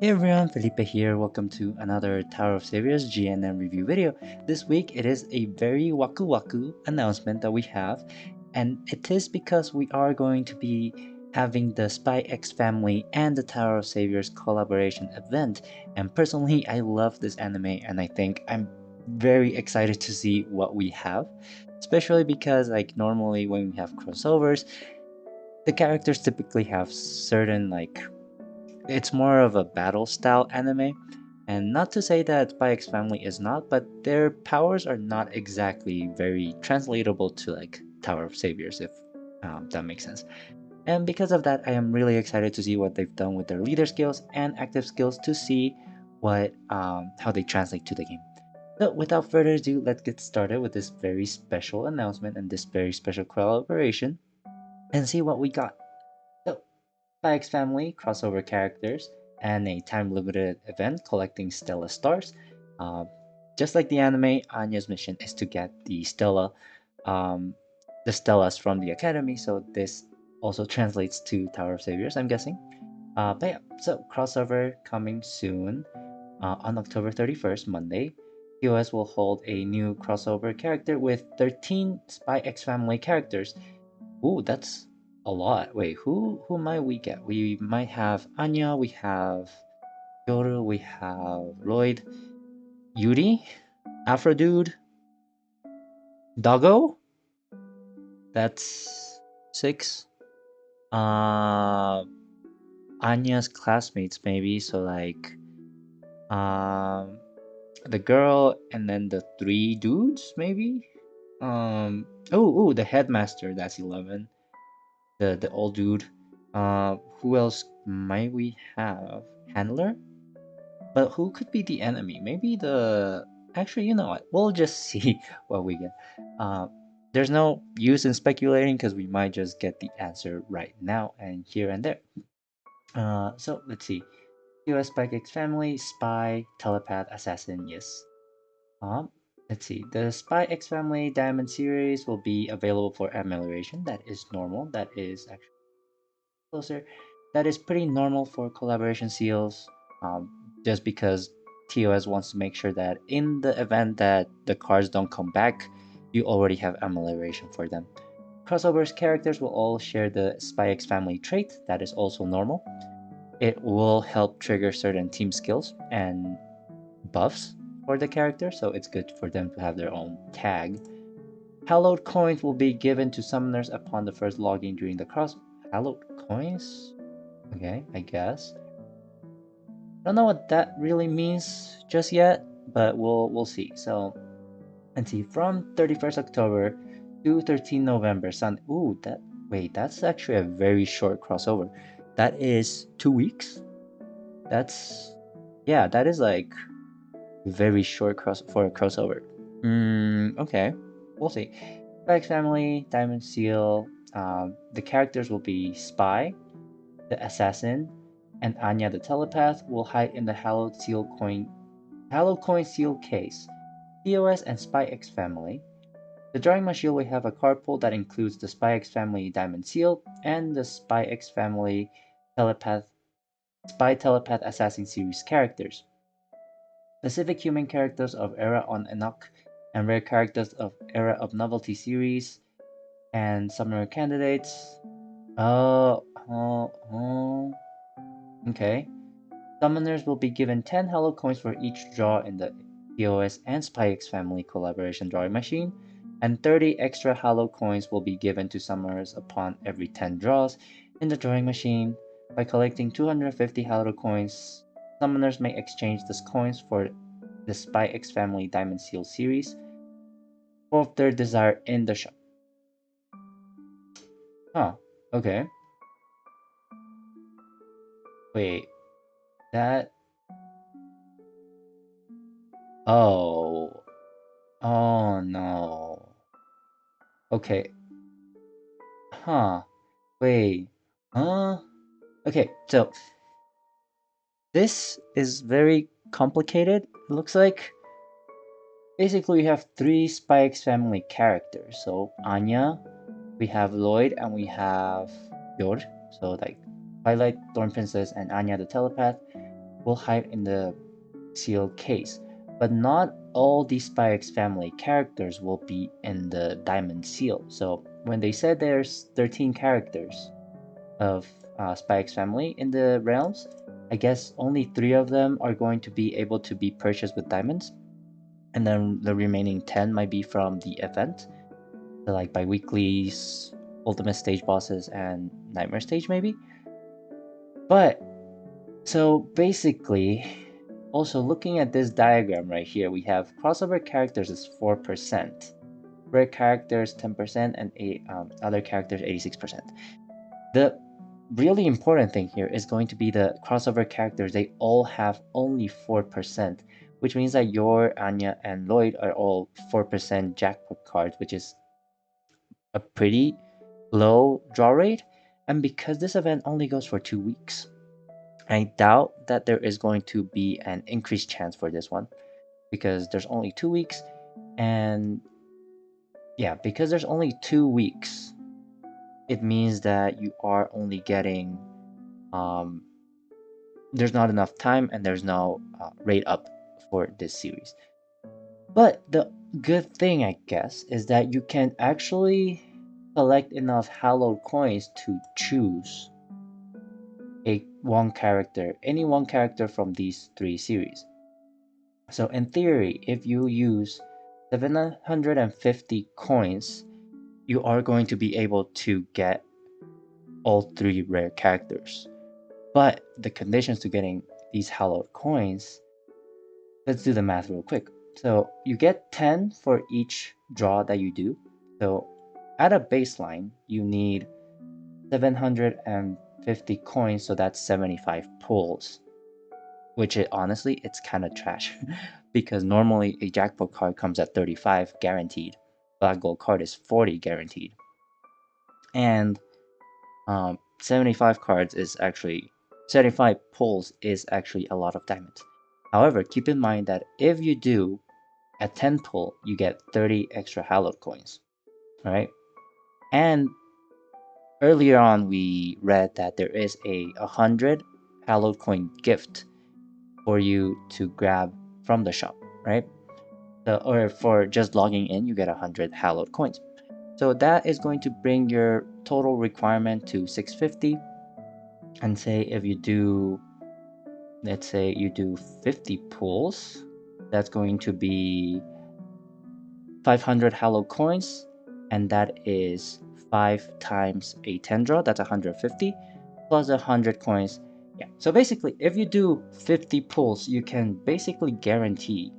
Hey everyone, Felipe here. Welcome to another Tower of Saviors GNN review video. This week it is a very WAKU announcement that we have, and it is because we are going to be having the Spy X Family and the Tower of Saviors collaboration event. And personally, I love this anime, and I think I'm very excited to see what we have, especially because like normally when we have crossovers, the characters typically have certain it's more of a battle style anime, and not to say that Spy X Family is not, but their powers are not exactly very translatable to like Tower of Saviors, if that makes sense. And because of that, I am really excited to see what they've done with their leader skills and active skills to see what how they translate to the game. So without further ado, let's get started with this very special announcement and this very special collaboration and see what we got. So Spy X Family crossover characters and a time-limited event collecting Stella stars. Uh, just like the anime, Anya's mission is to get um, the Stellas from the Academy. So this also translates to Tower of Saviors, I'm guessing. But yeah, so crossover coming soon on October 31st, Monday. TOS will hold a new crossover character with 13 Spy X Family characters. Ooh, that's a lot. Wait, who might we get? We might have Anya, we have Yoru, we have Lloyd, Yuri, Afro Dude, Doggo. That's six. Uh, Anya's classmates maybe. So like, um, the girl and then the three dudes maybe. Oh, the headmaster. That's 11. The old dude. Who else might we have? Handler? But who could be the enemy? Maybe the. Actually, you know what? We'll just see what we get. Uh, there's no use in speculating because we might just get the answer right now and here and there. So let's see. US Spy X family, spy, telepath, assassin, yes. Um, let's see. The Spy X Family Diamond series will be available for amelioration. That is normal. That is actually closer. That is pretty normal for collaboration seals, just because TOS wants to make sure that in the event that the cards don't come back, you already have amelioration for them. Crossovers characters will all share the Spy X Family trait. That is also normal. It will help trigger certain team skills and buffs for the character, so it's good for them to have their own tag. Hallowed coins will be given to summoners upon the first login during the cross. Hallowed coins? Okay, I guess. I don't know what that really means just yet, but we'll see. So let's see. From 31st October to 13 November, Ooh, that's actually a very short crossover. That is 2 weeks. That's yeah, that is like very short cross for a crossover. Okay, we'll see. Spike's family, Diamond Seal. The characters will be Spy, the assassin, and Anya the telepath will hide in the Hallowed Coin Seal case. TOS and Spy X family. The drawing machine will have a card pool that includes the Spy X family Diamond Seal and the Spy X family telepath Spy Telepath Assassin series characters. Specific human characters of Era on Enoch and rare characters of Era of Novelty series and summoner candidates. Oh, oh, oh. Okay. Summoners will be given 10 Hello coins for each draw in the EOS and SpyX family collaboration drawing machine, and 30 extra Hello coins will be given to summoners upon every 10 draws in the drawing machine. By collecting 250 Hello coins, summoners may exchange these coins for the SpyX family Diamond Seal series of their desire in the shop. Huh, okay. Wait, that. Oh. Oh no. Okay. Huh. Wait. Huh? Okay, so this is very complicated. It looks like basically we have three Spike's family characters. So Anya, we have Lloyd, and we have Yor. So like Twilight, Thorn Princess, and Anya the telepath. will hide in the sealed case, but not all the Spy X Family characters will be in the diamond seal. So when they said there's 13 characters of Spy X Family in the realms, I guess only 3 of them are going to be able to be purchased with diamonds, and then the remaining 10 might be from the event, so like bi-weeklies, ultimate stage bosses, and nightmare stage maybe. But so basically, also looking at this diagram right here, we have crossover characters is 4%, rare characters 10%, and other characters 86%. The really important thing here is going to be the crossover characters. They all have only 4%, which means that your Anya and Lloyd are all 4% jackpot cards, which is a pretty low draw rate. And because this event only goes for 2 weeks, I doubt that there is going to be an increased chance for this one, because there's only 2 weeks. And yeah, because there's only 2 weeks, it means that you are only getting there's not enough time, and there's no rate up for this series. But the good thing, I guess, is that you can actually collect enough hallowed coins to choose any one character from these 3 series. So in theory, if you use 750 coins, you are going to be able to get all 3 rare characters. But the conditions to getting these hallowed coins, let's do the math real quick. So you get 10 for each draw that you do. So at a baseline, you need 750 coins, so that's 75 pulls. Which honestly, it's kind of trash. Because normally a jackpot card comes at 35 guaranteed. Black gold card is 40 guaranteed. And 75 cards is actually 75 pulls is actually a lot of diamonds. However, keep in mind that if you do a 10 pull, you get 30 extra hallowed coins, right? And earlier on, we read that there is a 100 hallowed coin gift for you to grab from the shop, right? So, or for just logging in, you get 100 hallowed coins. So that is going to bring your total requirement to 650. And say if you do, let's say you do 50 pulls, that's going to be 500 hallowed coins, and that is 5 times a 10 draw, that's 150, plus 100 coins. Yeah, so basically, if you do 50 pulls, you can basically guarantee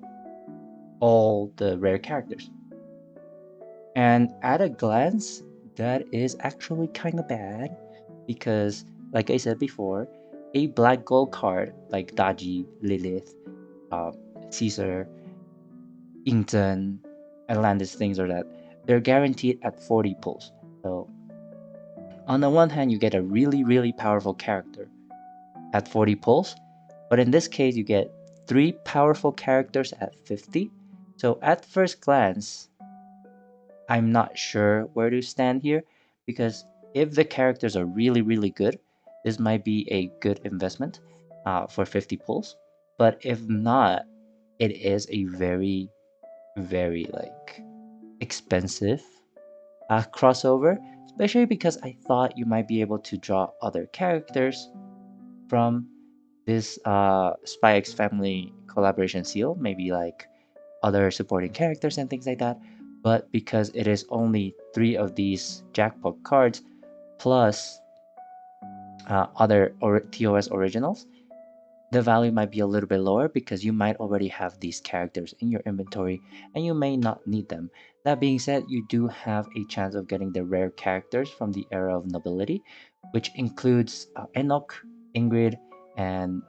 all the rare characters. And at a glance, that is actually kind of bad, because, like I said before, a black gold card like Daji, Lilith, Caesar, Ington, Atlantis, things like that, they're guaranteed at 40 pulls. So, on the one hand, you get a really, really powerful character at 40 pulls, but in this case, you get 3 powerful characters at 50. So, at first glance, I'm not sure where to stand here, because if the characters are really, really good, this might be a good investment for 50 pulls. But if not, it is a very, very expensive crossover, especially because I thought you might be able to draw other characters from this Spy X Family collaboration seal, maybe like other supporting characters and things like that. But because it is only 3 of these jackpot cards plus other TOS originals, the value might be a little bit lower, because you might already have these characters in your inventory and you may not need them. That being said, you do have a chance of getting the rare characters from the era of nobility, which includes Enoch, Ingrid, and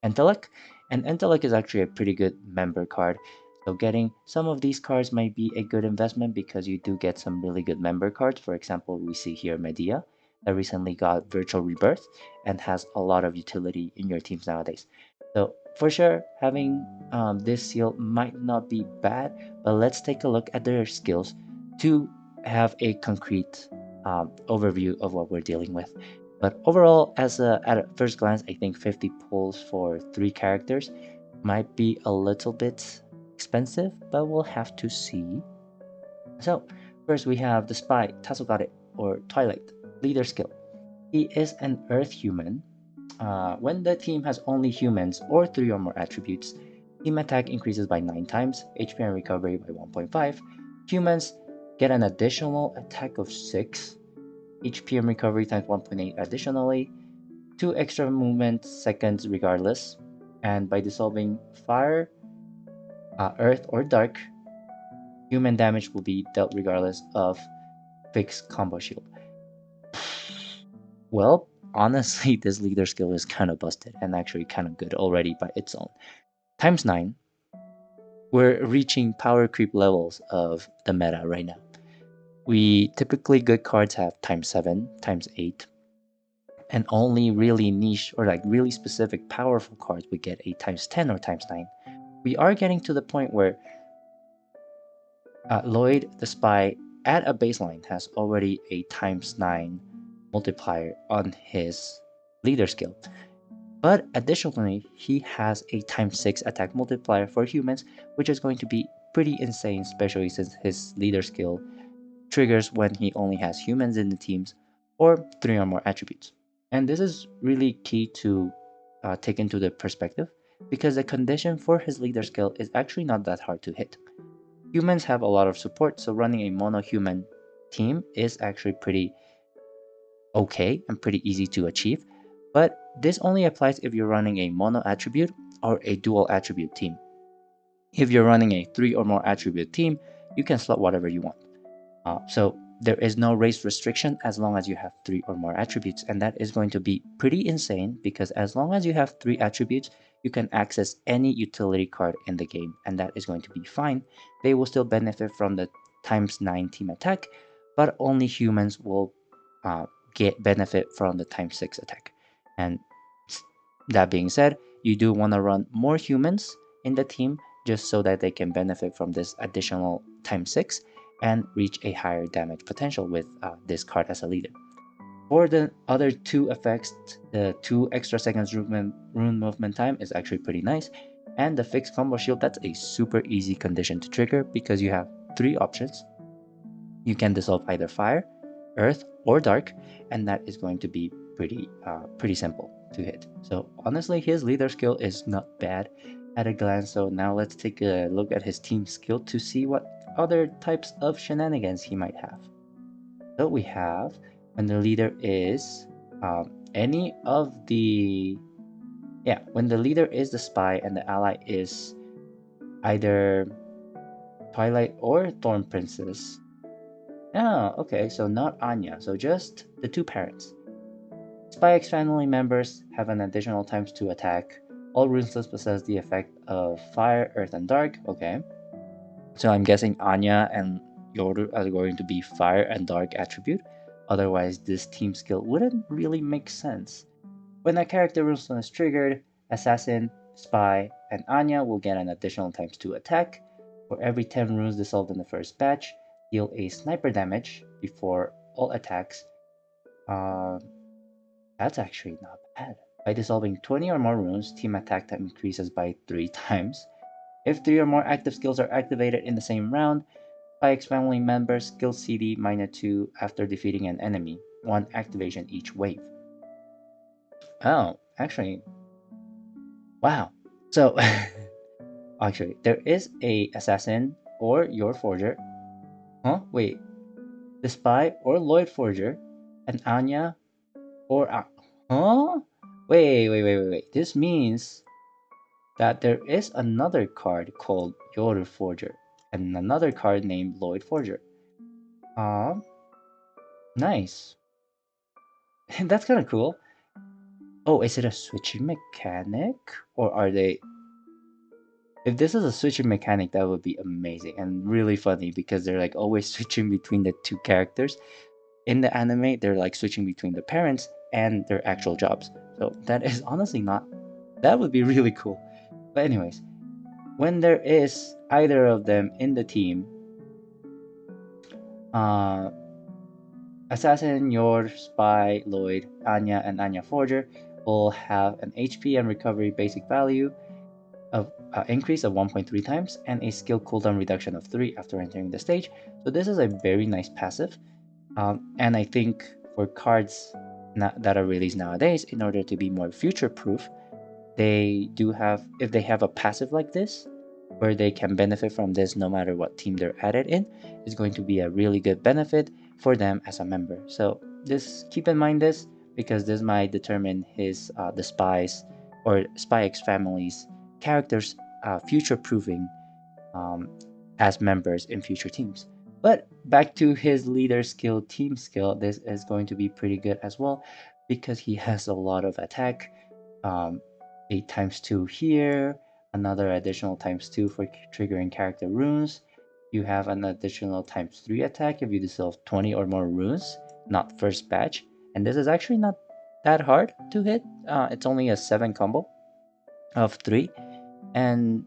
Entelek. And Entelek is actually a pretty good member card. So getting some of these cards might be a good investment, because you do get some really good member cards. For example, we see here Medea that recently got Virtual Rebirth and has a lot of utility in your teams nowadays. So for sure, having this seal might not be bad, but let's take a look at their skills to have a concrete overview of what we're dealing with. But overall, at a first glance, I think 50 pulls for 3 characters might be a little bit expensive, but we'll have to see. So, first we have the spy, Tasogare, or Twilight, leader skill. He is an Earth human. When the team has only humans or 3 or more attributes, team attack increases by 9 times, HP and recovery by 1.5. Humans get an additional attack of 6, HP and recovery times 1.8 additionally, 2 extra movement seconds regardless, and by dissolving fire, earth, or dark, human damage will be dealt regardless of fixed combo shield. Well, honestly, this leader skill is kind of busted and actually kind of good already by its own. Times 9, we're reaching power creep levels of the meta right now. We typically good cards have times 7, times 8, and only really niche or like really specific powerful cards would get a times 10 or times 9. We are getting to the point where Lloyd the Spy at a baseline has already a times 9 multiplier on his leader skill. But additionally, he has a times 6 attack multiplier for humans, which is going to be pretty insane, especially since his leader skill triggers when he only has humans in the teams or 3 or more attributes. And this is really key to take into the perspective because the condition for his leader skill is actually not that hard to hit. Humans have a lot of support, so running a mono human team is actually pretty okay and pretty easy to achieve. But this only applies if you're running a mono attribute or a dual attribute team. If you're running a 3 or more attribute team, you can slot whatever you want. So there is no race restriction as long as you have 3 or more attributes, and that is going to be pretty insane because as long as you have 3 attributes, you can access any utility card in the game, and that is going to be fine. They will still benefit from the times 9 team attack, but only humans will get benefit from the times 6 attack. And that being said, you do want to run more humans in the team just so that they can benefit from this additional times 6 and reach a higher damage potential with this card as a leader. For the other 2 effects, the 2 extra seconds rune movement time is actually pretty nice, and the fixed combo shield, that's a super easy condition to trigger because you have 3 options. You can dissolve either fire, earth, or dark, and that is going to be pretty simple to hit. So honestly, his leader skill is not bad at a glance. So now let's take a look at his team skill to see what other types of shenanigans he might have. So we have when the leader is any of the when the leader is the spy and the ally is either Twilight or Thorn Princess. Oh, okay, so not Anya, so just the 2 parents. Spy X family members have an additional times 2 attack. All runes possess the effect of fire, earth, and dark. Okay. So I'm guessing Anya and Yoru are going to be fire and dark attribute. Otherwise, this team skill wouldn't really make sense. When a character runestone is triggered, Assassin, Spy, and Anya will get an additional times 2 attack. For every 10 runes dissolved in the first batch, deal a sniper damage before all attacks. That's actually not bad. By dissolving 20 or more runes, team attack time increases by 3 times. If 3 or more active skills are activated in the same round, by X family members skill CD -2 after defeating an enemy, 1 activation each wave. Oh, actually, wow. So, actually, there is a assassin or your forger. Huh? Wait, the spy or Lloyd forger, an Anya or huh? Wait. This means that there is another card called Yoru Forger and another card named Lloyd Forger. Um, nice. That's kind of cool. Oh, is it a switching mechanic? Or are they... If this is a switching mechanic, that would be amazing and really funny because they're like always switching between the 2 characters. In the anime, they're like switching between the parents and their actual jobs. So that is honestly not... That would be really cool. But anyways, when there is either of them in the team, uh, Assassin, your Spy, Lloyd, Anya, and Anya Forger will have an HP and recovery basic value of increase of 1.3 times and a skill cooldown reduction of 3 after entering the stage. So this is a very nice passive. And I think for cards that are released nowadays, in order to be more future proof, they do have, if they have a passive like this, where they can benefit from this no matter what team they're added in, is going to be a really good benefit for them as a member. So just keep in mind this, because this might determine his the spies or Spy X family's characters future proofing um, as members in future teams. But back to his leader skill, team skill, this is going to be pretty good as well, because he has a lot of attack. 8 times 2 here, another additional times 2 for triggering character runes. You have an additional times 3 attack if you dissolve 20 or more runes, not first batch. And this is actually not that hard to hit. It's only a 7 combo of 3. And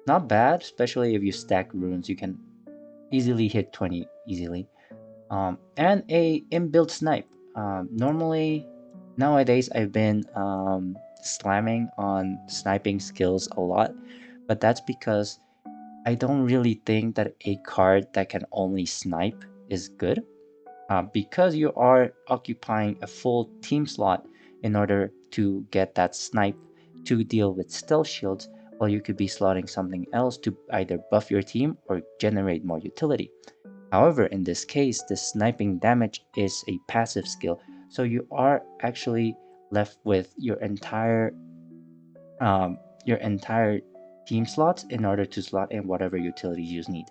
not bad, especially if you stack runes. You can easily hit 20 easily. And a inbuilt snipe. Normally, nowadays I've been slamming on sniping skills a lot, but that's because I don't really think that a card that can only snipe is good. Because you are occupying a full team slot in order to get that snipe to deal with stealth shields, while you could be slotting something else to either buff your team or generate more utility. However, in this case, the sniping damage is a passive skill, so you are actually left with your entire team slots in order to slot in whatever utilities you need.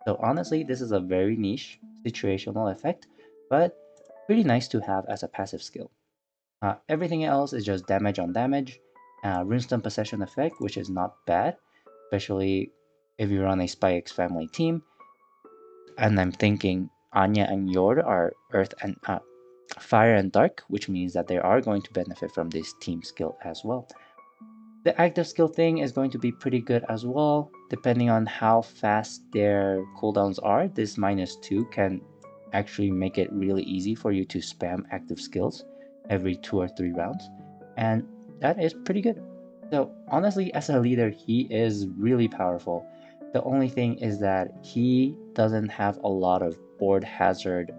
So honestly, this is a very niche situational effect, but pretty nice to have as a passive skill. Everything else is just damage on damage, runestone possession effect, which is not bad, especially if you're on a Spy X family team. And I'm thinking Anya and Yor are Earth and Fire and Dark, which means that they are going to benefit from this team skill as well. The active skill thing is going to be pretty good as well, depending on how fast their cooldowns are. This -2 can actually make it really easy for you to spam active skills every 2 or 3 rounds, and that is pretty good. So honestly, as a leader, he is really powerful. The only thing is that he doesn't have a lot of board hazard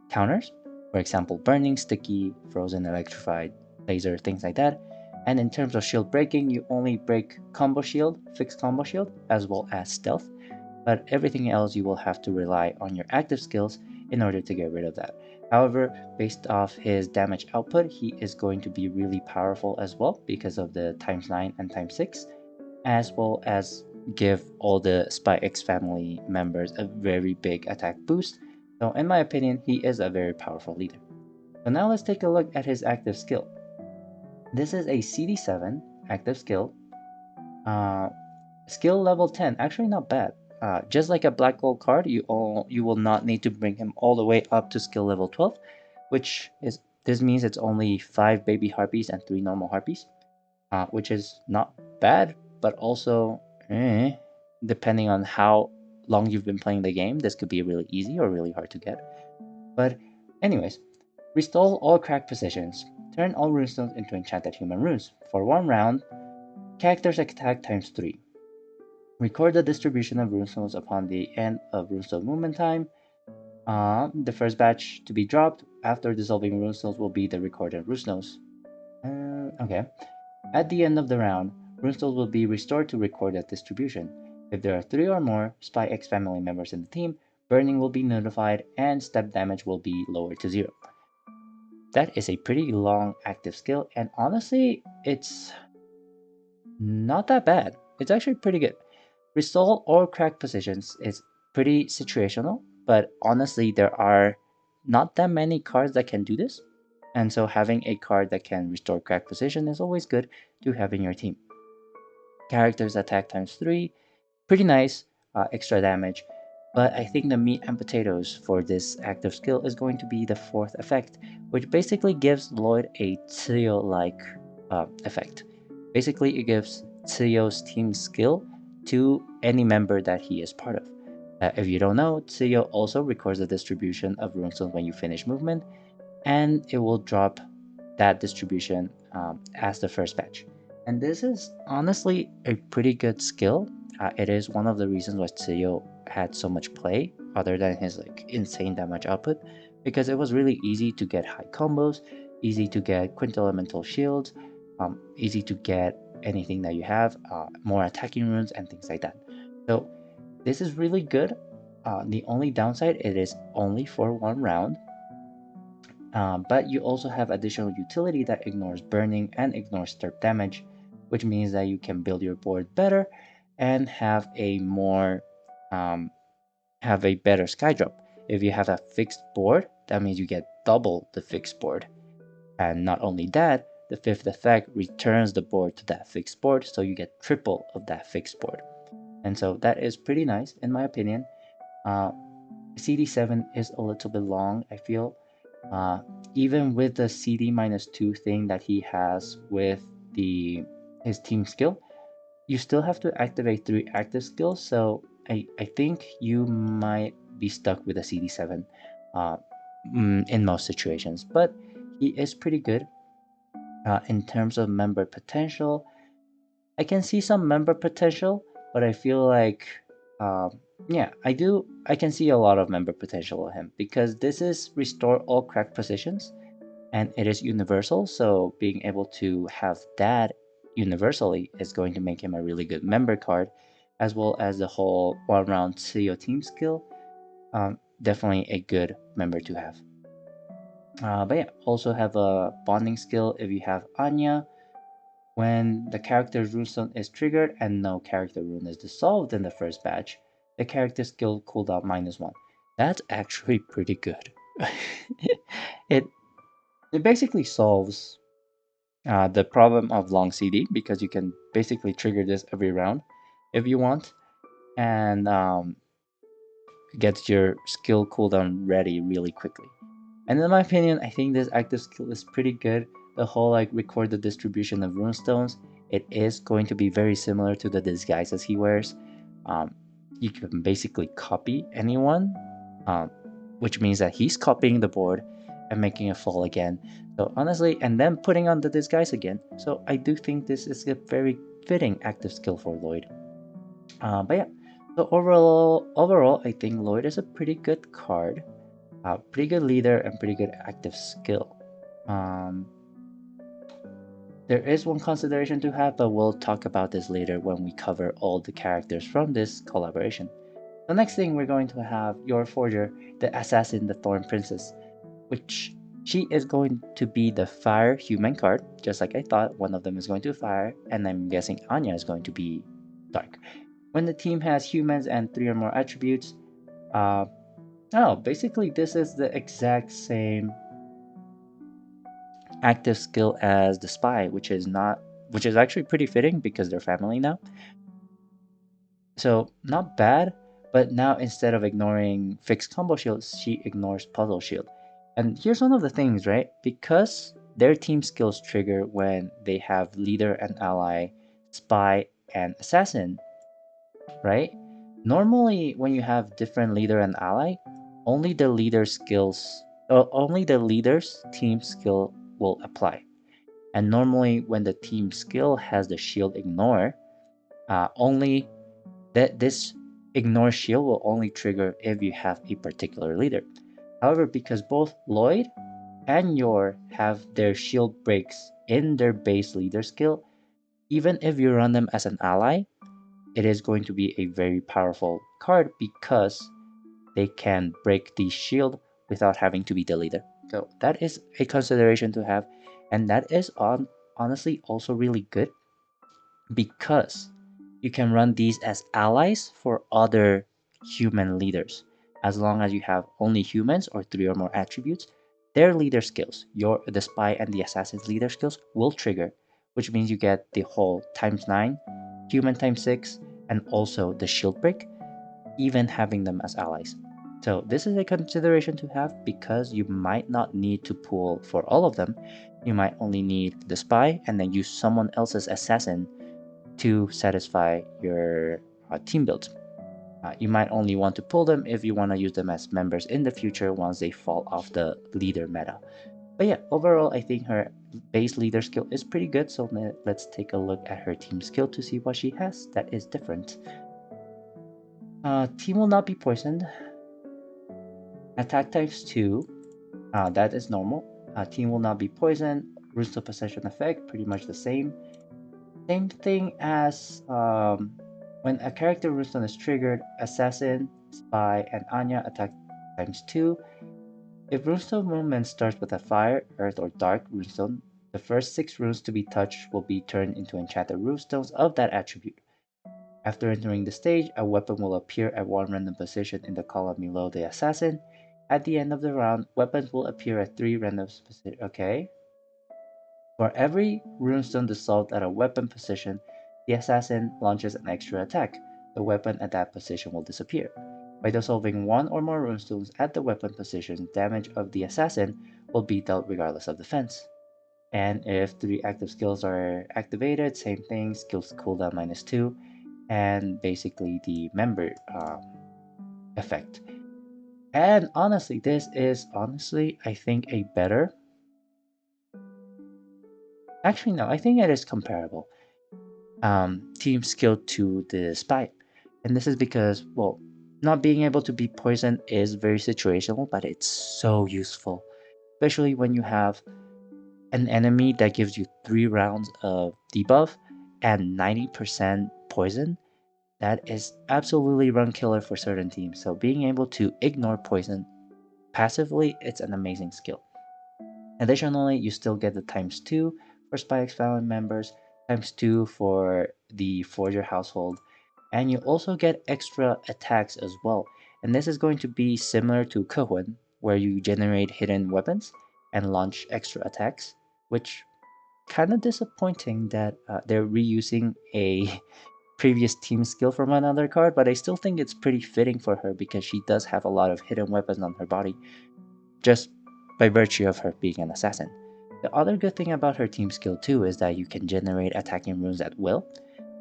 counters. For example, burning, sticky, frozen, electrified, laser, things like that. And in terms of shield breaking, you only break combo shield, fixed combo shield, as well as stealth. But everything else you will have to rely on your active skills in order to get rid of that. However, based off his damage output, he is going to be really powerful as well because of the times 9 and times 6, as well as give all the Spy X family members a very big attack boost. So in my opinion, he is a very powerful leader. So now let's take a look at his active skill. This is a CD7 active skill. Skill level 10, actually not bad. Just like a black gold card, you will not need to bring him all the way up to skill level 12, which is, this means it's only 5 baby harpies and 3 normal harpies, which is not bad, but also depending on how long you've been playing the game, this could be really easy or really hard to get. But anyways, restore all cracked positions. Turn all runestones into enchanted human runes. For 1 round, characters attack times 3. Record the distribution of runestones upon the end of runestone movement time. The first batch to be dropped after dissolving runestones will be the recorded runestones. Okay. At the end of the round, runestones will be restored to recorded distribution. If there are 3 or more Spy X family members in the team, burning will be notified and step damage will be lowered to 0. That is a pretty long active skill, and honestly, it's not that bad. It's actually pretty good. Restore or crack positions is pretty situational, but honestly, there are not that many cards that can do this. And so having a card that can restore crack position is always good to have in your team. Characters attack times 3, pretty nice, extra damage. But I think the meat and potatoes for this active skill is going to be the 4th effect, which basically gives Lloyd a Tio-like effect. Basically, it gives Tio's team skill to any member that he is part of. If you don't know, Tsuyo also records the distribution of runestones when you finish movement, and it will drop that distribution as the first batch. And this is honestly a pretty good skill. It is one of the reasons why Tsuyo had so much play, other than his like insane damage output, because it was really easy to get high combos, easy to get quintelemental shields, easy to get anything that you have, more attacking runes and things like that. So this is really good. The only downside, it is only for one round, but you also have additional utility that ignores burning and ignores stirp damage, which means that you can build your board better and um, have a better sky drop. If you have a fixed board, that means you get double the fixed board. And not only that, the fifth effect returns the board to that fixed board, so you get triple of that fixed board. And so that is pretty nice in my opinion. Uh, CD7 is a little bit long, I feel. Uh, Even with the CD -2 thing that he has with his team skill, you still have to activate 3 active skills. So I think you might be stuck with a CD7 uh, in most situations. But he is pretty good in terms of member potential. I can see some member potential, but I feel like, yeah, I can see a lot of member potential of him because this is restore all cracked positions, and it is universal. So being able to have that universally is going to make him a really good member card, as well as the whole one round CEO team skill. Definitely a good member to have. But yeah, also have a bonding skill if you have Anya. When the character's runestone is triggered and no character rune is dissolved in the first batch, the character skill cooldown -1. That's actually pretty good. it it basically solves the problem of long CD because you can basically trigger this every round if you want, and get your skill cooldown ready really quickly. And in my opinion, I think this active skill is pretty good. The whole like record the distribution of runestones, it is going to be very similar to the disguises he wears. Um, you can basically copy anyone, um, which means that he's copying the board and making it fall again. So honestly, and then putting on the disguise again. So I do think this is a very fitting active skill for Lloyd. But yeah, so overall, I think Lloyd is a pretty good card, pretty good leader, and pretty good active skill. Um, there is one consideration to have, but we'll talk about this later when we cover all the characters from this collaboration. The next thing we're going to have your Forger, the Assassin, the Thorn Princess, which she is going to be the Fire Human card, just like I thought. One of them is going to fire, and I'm guessing Anya is going to be Dark. When the team has humans and 3 or more attributes, uh, oh, basically this is the exact same active skill as the Spy, which is actually pretty fitting because they're family now. So not bad, but now instead of ignoring fixed combo shields, she ignores puzzle shield. And here's one of the things, right? Because their team skills trigger when they have leader and ally, spy and assassin, right? Normally, when you have different leader and ally, only the leader's skills, only the leader's team skill will apply. And normally, when the team skill has the shield ignore, only this ignore shield will only trigger if you have a particular leader. However, because both Lloyd and Yor have their shield breaks in their base leader skill, even if you run them as an ally, it is going to be a very powerful card because they can break the shield without having to be the leader. So that is a consideration to have, and that is honestly also really good because you can run these as allies for other human leaders. As long as you have only humans or 3 or more attributes, their leader skills, the spy and the assassin's leader skills will trigger, which means you get the whole ×9, human ×6, and also the shield break, even having them as allies. So this is a consideration to have because you might not need to pull for all of them. You might only need the spy and then use someone else's assassin to satisfy your team build. You might only want to pull them if you want to use them as members in the future once they fall off the leader meta. But yeah, overall, I think her base leader skill is pretty good, so let's take a look at her team skill to see what she has that is different. Team will not be poisoned. Attack times 2, that is normal. Team will not be poisoned. Runestone possession effect, pretty much the same. Same thing as when a character runestone is triggered, Assassin, Spy, and Anya attack times 2. If runestone movement starts with a fire, earth, or dark runestone, the first 6 runes to be touched will be turned into enchanted runestones of that attribute. After entering the stage, a weapon will appear at one random position in the column below the assassin. At the end of the round, weapons will appear at 3 random positions. Okay. For every runestone dissolved at a weapon position, the assassin launches an extra attack. The weapon at that position will disappear. By dissolving one or more runestones at the weapon position, damage of the assassin will be dealt regardless of defense. And if 3 active skills are activated, same thing, skills cooldown -2, and basically the member effect. And honestly, this is I think a better. Actually, no, I think it is comparable. Team skill to the spy, and this is because, well, not being able to be poisoned is very situational, but it's so useful, especially when you have an enemy that gives you 3 rounds of debuff and 90% poison. That is absolutely run killer for certain teams. So being able to ignore poison passively, it's an amazing skill. Additionally, you still get the ×2 for Spike's family members, ×2 for the Forger household, and you also get extra attacks as well. And this is going to be similar to Kehun, where you generate hidden weapons and launch extra attacks, which kind of disappointing that they're reusing a previous team skill from another card, but I still think it's pretty fitting for her because she does have a lot of hidden weapons on her body, just by virtue of her being an assassin. The other good thing about her team skill too is that you can generate attacking runes at will.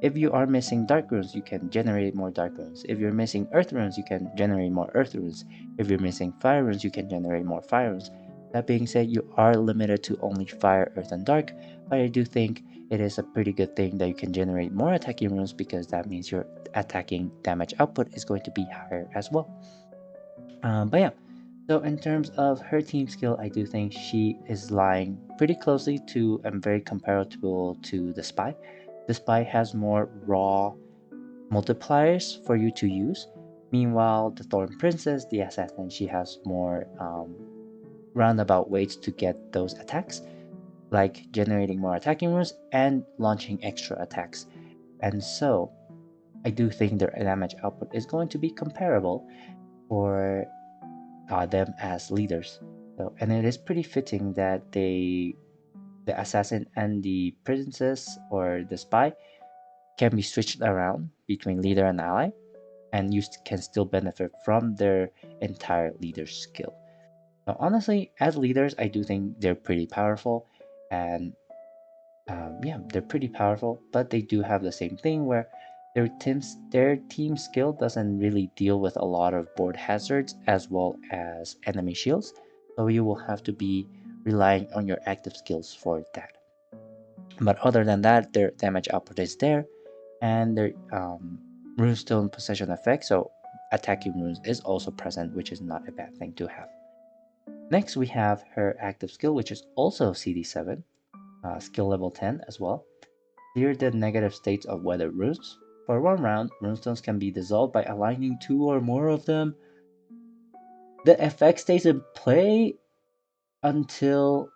If you are missing dark runes, you can generate more dark runes. If you're missing earth runes, you can generate more earth runes. If you're missing fire runes, you can generate more fire runes. That being said, you are limited to only fire, earth, and dark, but I do think it is a pretty good thing that you can generate more attacking runes because that means your attacking damage output is going to be higher as well. But yeah, so in terms of her team skill, I do think she is lying pretty closely to and very comparable to the spy. The spy has more raw multipliers for you to use. Meanwhile, the Thorn Princess, the assassin, she has more roundabout ways to get those attacks, like generating more attacking runes and launching extra attacks. And so, I do think their damage output is going to be comparable for them as leaders. So, and it is pretty fitting that the assassin and the princess or the spy can be switched around between leader and ally, and you can still benefit from their entire leader skill. Now, honestly, as leaders, I do think they're pretty powerful, and yeah, they're pretty powerful. But they do have the same thing where their team skill doesn't really deal with a lot of board hazards as well as enemy shields, so you will have to be relying on your active skills for that. But other than that, their damage output is there, and their runestone possession effect, so attacking runes, is also present, which is not a bad thing to have. Next, we have her active skill, which is also CD7, skill level 10 as well. Clear the negative states of weather runes. For 1 round, runestones can be dissolved by aligning 2 or more of them. The effect stays in play until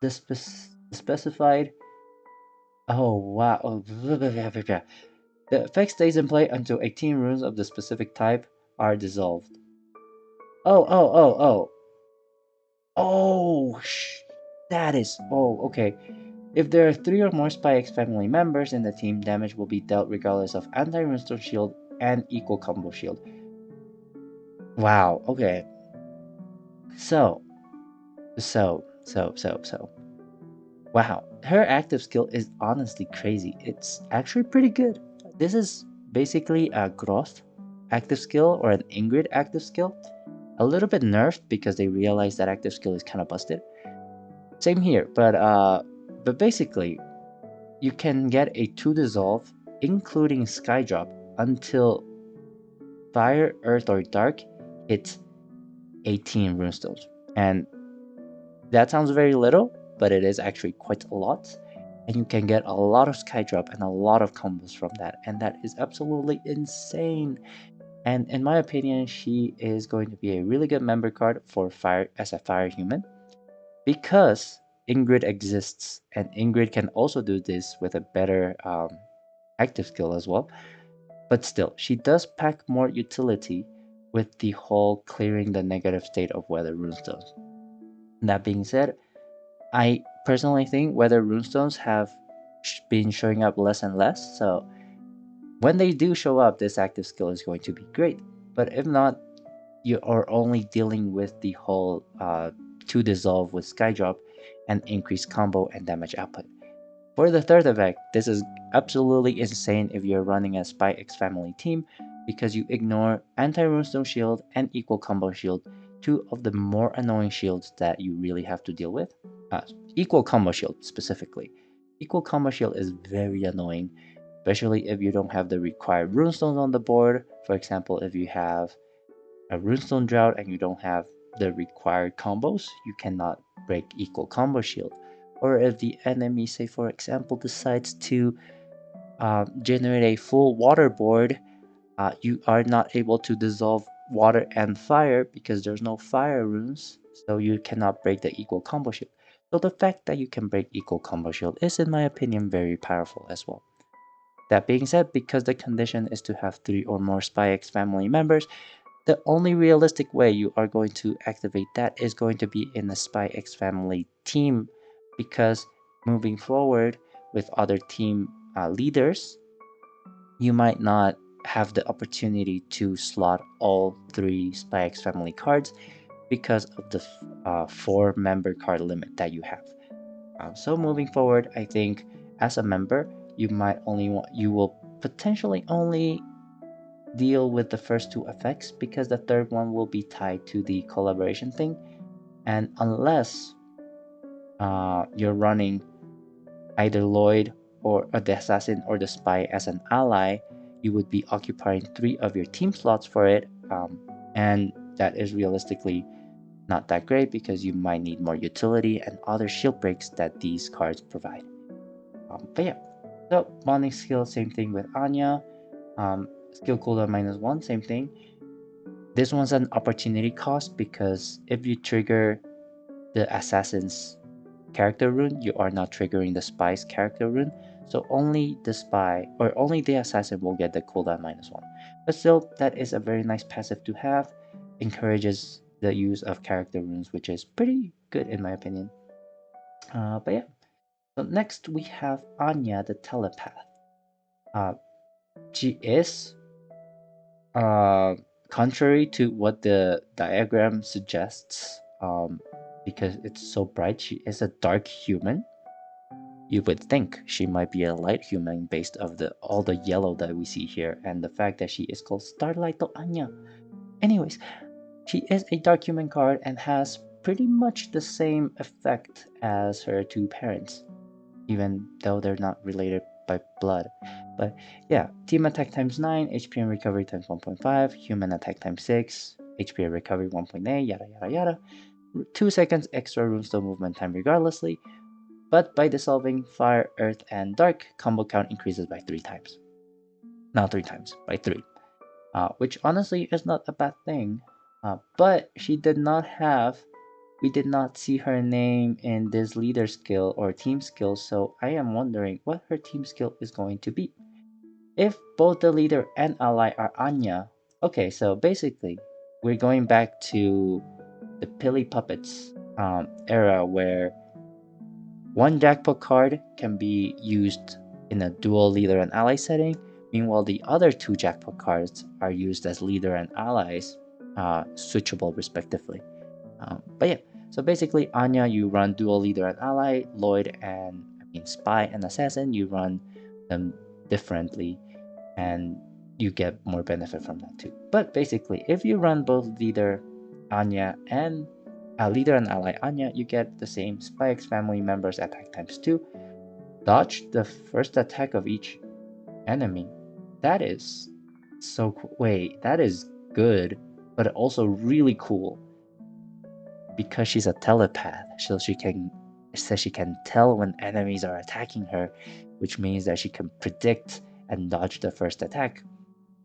the specified. Oh wow! Oh, the effect stays in play until 18 runes of the specific type are dissolved. Oh, oh, oh, oh. Oh, that is. Oh, okay. If there are 3 or more Spy X family members in the team, damage will be dealt regardless of anti-runestone shield and equal combo shield. Wow, okay. So. Wow, her active skill is honestly crazy. It's actually pretty good. This is basically a growth. active skill or an Ingrid active skill. A little bit nerfed because they realized that active skill is kind of busted. Same here, but basically, you can get a 2 dissolve, including Sky Drop, until Fire, Earth, or Dark hits 18 runestones. And that sounds very little, but it is actually quite a lot. And you can get a lot of Sky Drop and a lot of combos from that. And that is absolutely insane. And in my opinion, she is going to be a really good member card for Fire as a Fire human. Because Ingrid exists, and Ingrid can also do this with a better active skill as well. But still, she does pack more utility with the whole clearing the negative state of weather runestones. That being said, I personally think weather runestones have been showing up less and less, so when they do show up, this active skill is going to be great. But if not, you are only dealing with the whole 2 dissolve with Skydrop and increased combo and damage output. For the third effect, this is absolutely insane if you're running a Spy X family team because you ignore anti-runestone shield and equal combo shield, two of the more annoying shields that you really have to deal with. Equal combo shield specifically. Equal combo shield is very annoying, especially if you don't have the required runestones on the board. For example, if you have a runestone drought and you don't have the required combos, you cannot break equal combo shield. Or if the enemy, say for example, decides to generate a full water board, you are not able to dissolve water and fire because there's no fire runes, so you cannot break the equal combo shield. So the fact that you can break equal combo shield is, in my opinion, very powerful as well. That being said, because the condition is to have 3 or more Spy X family members, the only realistic way you are going to activate that is going to be in the Spy X family team, because moving forward with other team leaders, you might not have the opportunity to slot all 3 Spy X family cards because of the 4 member card limit that you have. So moving forward, I think as a member, you will potentially only deal with the first 2 effects because the third one will be tied to the collaboration thing. And unless you're running either Lloyd or the assassin or the spy as an ally, you would be occupying 3 of your team slots for it. And that is realistically not that great because you might need more utility and other shield breaks that these cards provide. But yeah, so bonding skill, same thing with Anya. Skill cooldown -1, same thing. This one's an opportunity cost because if you trigger the assassin's character rune, you are not triggering the spy's character rune. So only the spy or only the assassin will get the cooldown -1. But still, that is a very nice passive to have. Encourages the use of character runes, which is pretty good in my opinion. But yeah. So next we have Anya the telepath. She is contrary to what the diagram suggests, because it's so bright, she is a dark human. You would think she might be a light human based of all the yellow that we see here and the fact that she is called Starlight to Anya. Anyways, she is a dark human card and has pretty much the same effect as her 2 parents, even though they're not related by blood. But yeah, team attack times 9, HP and recovery times 1.5, human attack times 6, HP and recovery 1.8, yada yada yada. 2 seconds extra runestone movement time regardlessly, but by dissolving fire, earth, and dark, combo count increases by 3 times. Not 3 times, by 3. Which honestly is not a bad thing. But we did not see her name in this leader skill or team skill, so I am wondering what her team skill is going to be. If both the leader and ally are Anya, okay, so basically we're going back to the Pilly Puppets era where one jackpot card can be used in a dual leader and ally setting, meanwhile the other 2 jackpot cards are used as leader and allies, switchable respectively. But yeah, so basically Anya, you run dual leader and ally, Lloyd spy and assassin, you run them differently. And you get more benefit from that too. But basically, if you run both leader Anya and leader and ally Anya, you get the same Spike's family members attack times 2. Dodge the first attack of each enemy. That is so cool. Wait, that is good, but also really cool because she's a telepath, so she can tell when enemies are attacking her, which means that she can predict and dodge the first attack.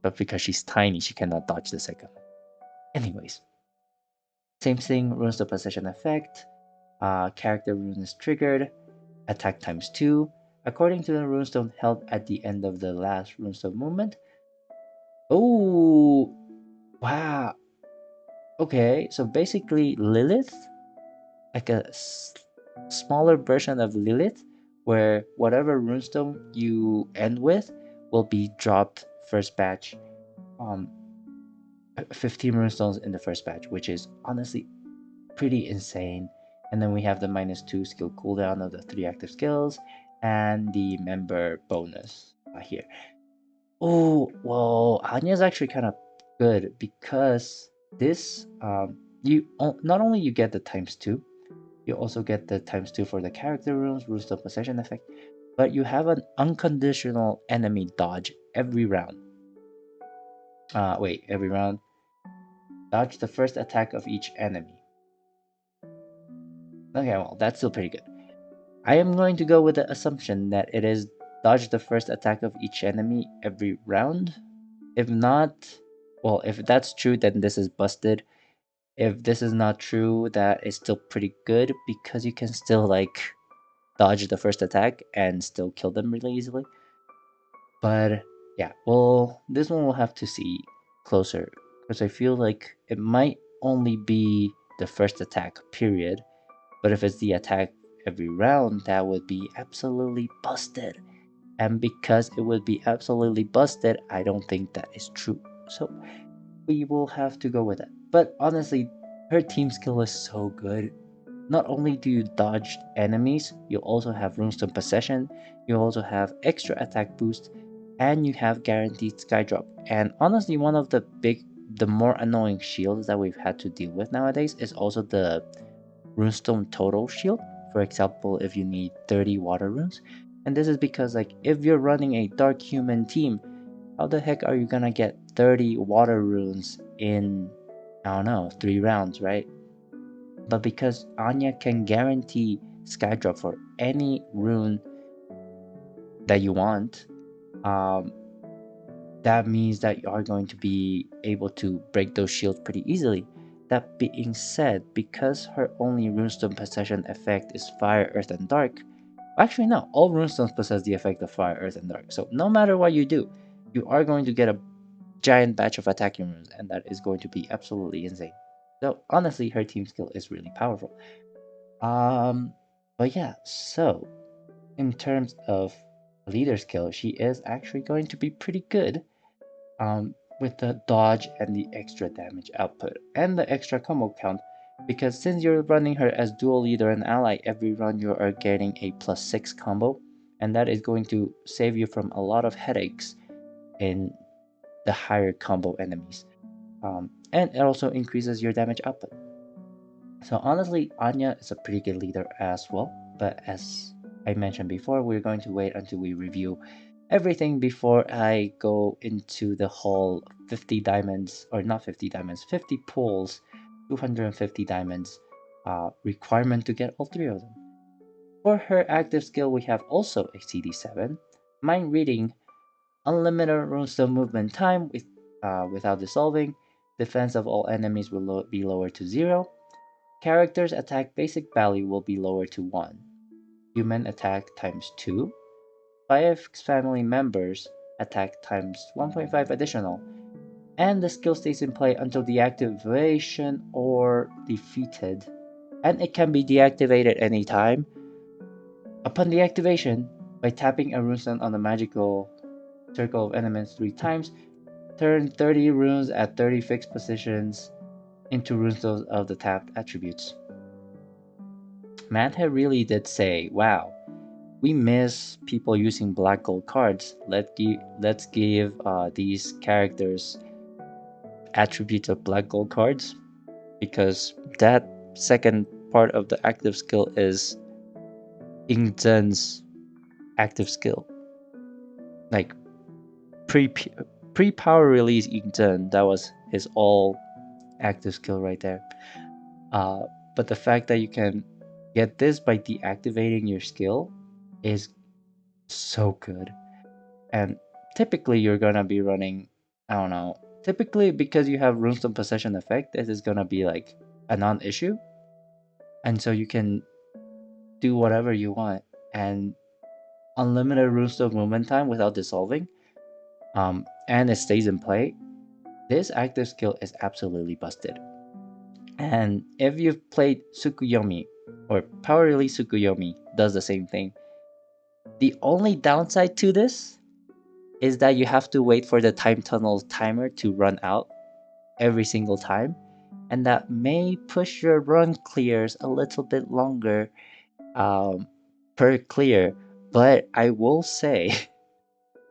But because she's tiny, she cannot dodge the second one. Anyways, same thing, runes of possession effect. Character rune is triggered, attack times 2. According to the runestone held at the end of the last runestone movement. Oh, wow. Okay, so basically Lilith, like a smaller version of Lilith, where whatever runestone you end with will be dropped first batch. 15 runestones in the first batch, which is honestly pretty insane. And then we have the -2 skill cooldown of the 3 active skills and the member bonus here. Oh, well, Anya's actually kind of good because this you not only you get the ×2, you also get the ×2 for the character runes, Roost of Possession effect, but you have an unconditional enemy dodge every round. Every round. Dodge the first attack of each enemy. Okay, well, that's still pretty good. I am going to go with the assumption that it is dodge the first attack of each enemy every round. If not, well, if that's true, then this is busted. If this is not true, that is still pretty good because you can still like dodge the first attack and still kill them really easily. But yeah, well, this one we'll have to see closer because I feel like it might only be the first attack, period. But if it's the attack every round, that would be absolutely busted. And because it would be absolutely busted, I don't think that is true. So we will have to go with it. But honestly, her team skill is so good. Not only do you dodge enemies, you also have runestone possession, you also have extra attack boost, and you have guaranteed skydrop. And honestly, one of the more annoying shields that we've had to deal with nowadays is also the runestone total shield. For example, if you need 30 water runes. And this is because like if you're running a dark human team, how the heck are you gonna get 30 water runes in, I don't know, 3 rounds, right? But because Anya can guarantee skydrop for any rune that you want, that means that you are going to be able to break those shields pretty easily. That being said, because her only runestone possession effect is fire, earth, and dark, actually no, all runestones possess the effect of fire, earth, and dark. So no matter what you do, you are going to get a giant batch of attacking runes, and that is going to be absolutely insane. So honestly, her team skill is really powerful. But yeah, so in terms of leader skill, she is actually going to be pretty good. With the dodge and the extra damage output and the extra combo count, because since you're running her as dual leader and ally, every run you are getting a +6 combo, and that is going to save you from a lot of headaches in the higher combo enemies. And it also increases your damage output. So honestly, Anya is a pretty good leader as well, but as I mentioned before, we're going to wait until we review everything before I go into the whole 50 diamonds, or not 50 diamonds, 50 pulls, 250 diamonds requirement to get all 3 of them. For her active skill, we have also a CD7, mind reading, unlimited runestone movement time without dissolving, defense of all enemies will be lowered to 0, character's attack basic value will be lowered to 1, human attack times 2, 5 family members attack times 1.5 additional, and the skill stays in play until deactivation or defeated, and it can be deactivated anytime. Upon deactivation, by tapping a runestone on the magical circle of enemies 3 times, turn 30 runes at 30 fixed positions into runestones of the tapped attributes. Mantha really did say, wow, we miss people using black gold cards. Let's give these characters attributes of black gold cards, because that second part of the active skill is Ingzen's active skill. Like pre power release Ingzen, that was his all active skill right there. But the fact that you can get this by deactivating your skill is so good. And typically you're gonna be running, I don't know, typically because you have runestone possession effect, this is gonna be like a non-issue. And so you can do whatever you want and unlimited runestone movement time without dissolving. And it stays in play. This active skill is absolutely busted. And if you've played Tsukuyomi, or Power Release Tsukuyomi does the same thing. The only downside to this is that you have to wait for the time tunnel timer to run out every single time, and that may push your run clears a little bit longer per clear. But I will say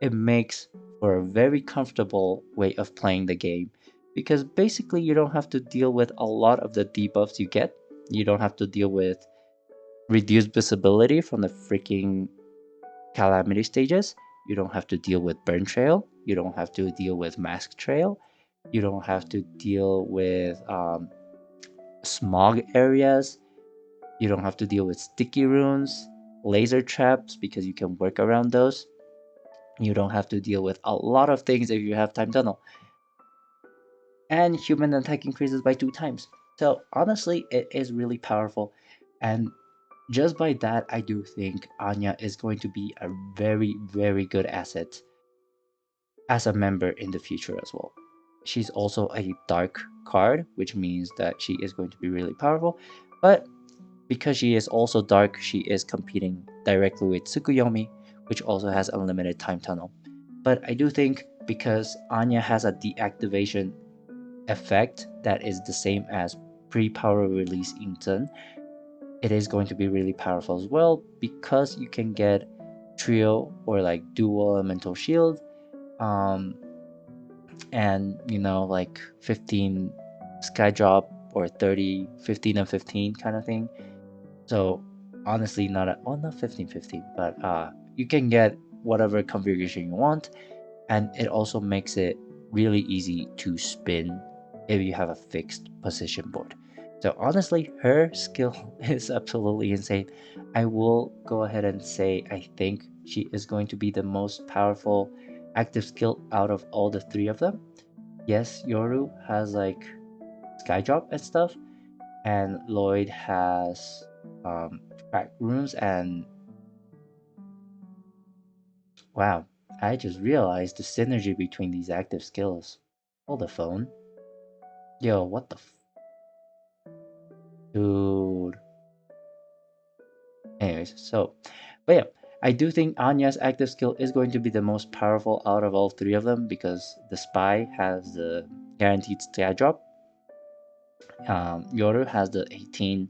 it makes for a very comfortable way of playing the game, because basically you don't have to deal with a lot of the debuffs you get. You don't have to deal with reduced visibility from the freaking calamity stages. You don't have to deal with burn trail. You don't have to deal with mask trail. You don't have to deal with smog areas. You don't have to deal with sticky runes, laser traps, because you can work around those. You don't have to deal with a lot of things if you have time tunnel. And human attack increases by 2 times. So honestly, it is really powerful. And just by that, I do think Anya is going to be a very, very good asset as a member in the future as well. She's also a dark card, which means that she is going to be really powerful. But because she is also dark, she is competing directly with Tsukuyomi, which also has unlimited time tunnel. But I do think because Anya has a deactivation effect that is the same as pre-power release Inten, it is going to be really powerful as well, because you can get trio or like dual elemental shield, and like 15 sky drop, or 30 15 and 15 kind of thing. So honestly, not 15, but you can get whatever configuration you want, and it also makes it really easy to spin if you have a fixed position board. So honestly, her skill is absolutely insane. I will go ahead and say I think she is going to be the most powerful active skill out of all the 3 of them. Yes, Yoru has like sky drop and stuff, and Lloyd has crack runes. And wow, I just realized the synergy between these active skills. Hold the phone. Yo, what the dude. Anyways, but yeah, I do think Anya's active skill is going to be the most powerful out of all 3 of them, because the spy has the guaranteed sky drop. Yoru has the 18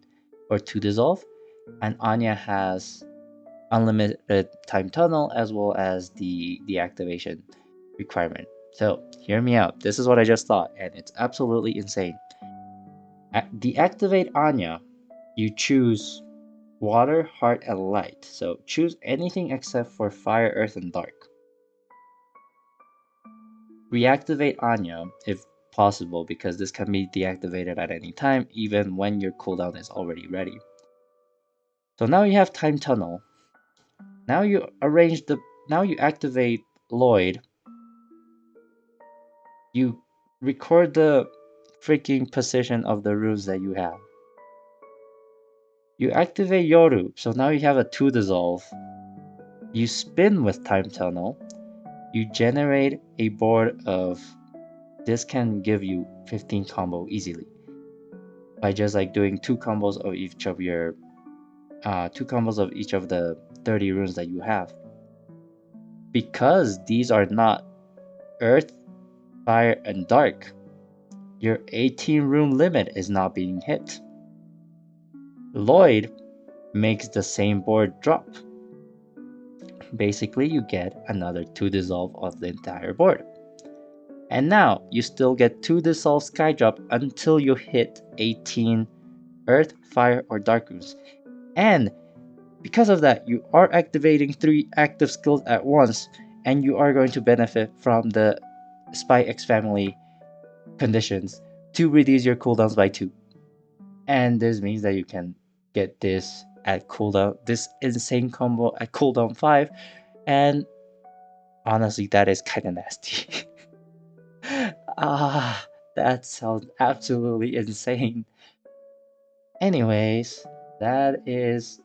or 2 dissolve, and Anya has unlimited time tunnel as well as the activation requirement. So hear me out. This is what I just thought, and it's absolutely insane. Deactivate Anya. You choose water, heart, and light. So choose anything except for fire, earth, and dark. Reactivate Anya if possible, because this can be deactivated at any time, even when your cooldown is already ready. So now you have time tunnel. Now you activate Lloyd. You record the freaking position of the runes that you have. You activate Yoru, so now you have a 2 dissolve. You spin with time tunnel. You generate a board of, this can give you 15 combo easily by just like doing 2 combos of each of your 2 combos of each of the 30 runes that you have. Because these are not earth, fire, and dark, your 18 rune limit is not being hit. Lloyd makes the same board drop. basically you get another 2 dissolve of the entire board. And now you still get 2 dissolve Skydrop until you hit 18 Earth, Fire, or Dark Runes. And because of that, you are activating 3 active skills at once, and you are going to benefit from the Spy X family conditions to reduce your cooldowns by 2. And this means that you can get this at cooldown, this insane combo at cooldown 5, and honestly, that is kind of nasty. Ah, that sounds absolutely insane. Anyways, that is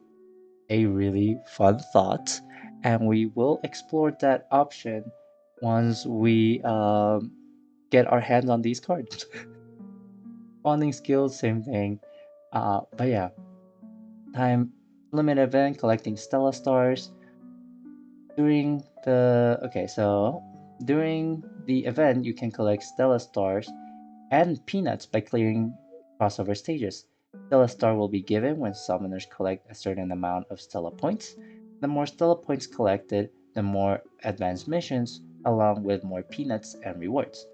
a really fun thought, and we will explore that option once we get our hands on these cards. Bonding skills, same thing. But yeah, time limit event, collecting Stella stars. During the event, you can collect Stella stars and peanuts by clearing crossover stages. Stella Star will be given when summoners collect a certain amount of Stella points. The more Stella points collected, the more advanced missions, along with more peanuts and rewards.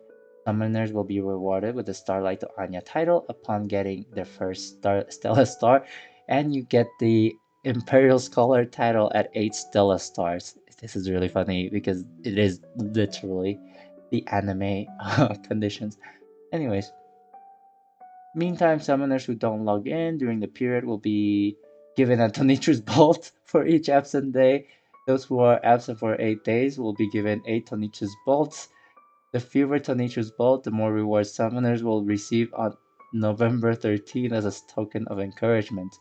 Summoners will be rewarded with the Starlight to Anya title upon getting their first Stella Star, and you get the Imperial Scholar title at 8 Stella Stars. This is really funny because it is literally the anime conditions. Anyways, meantime, summoners who don't log in during the period will be given a Tonitrus Bolt for each absent day. Those who are absent for 8 days will be given 8 Tonitrus Bolts. The fewer Tonitrus Bolt, the more rewards summoners will receive on November 13 as a token of encouragement.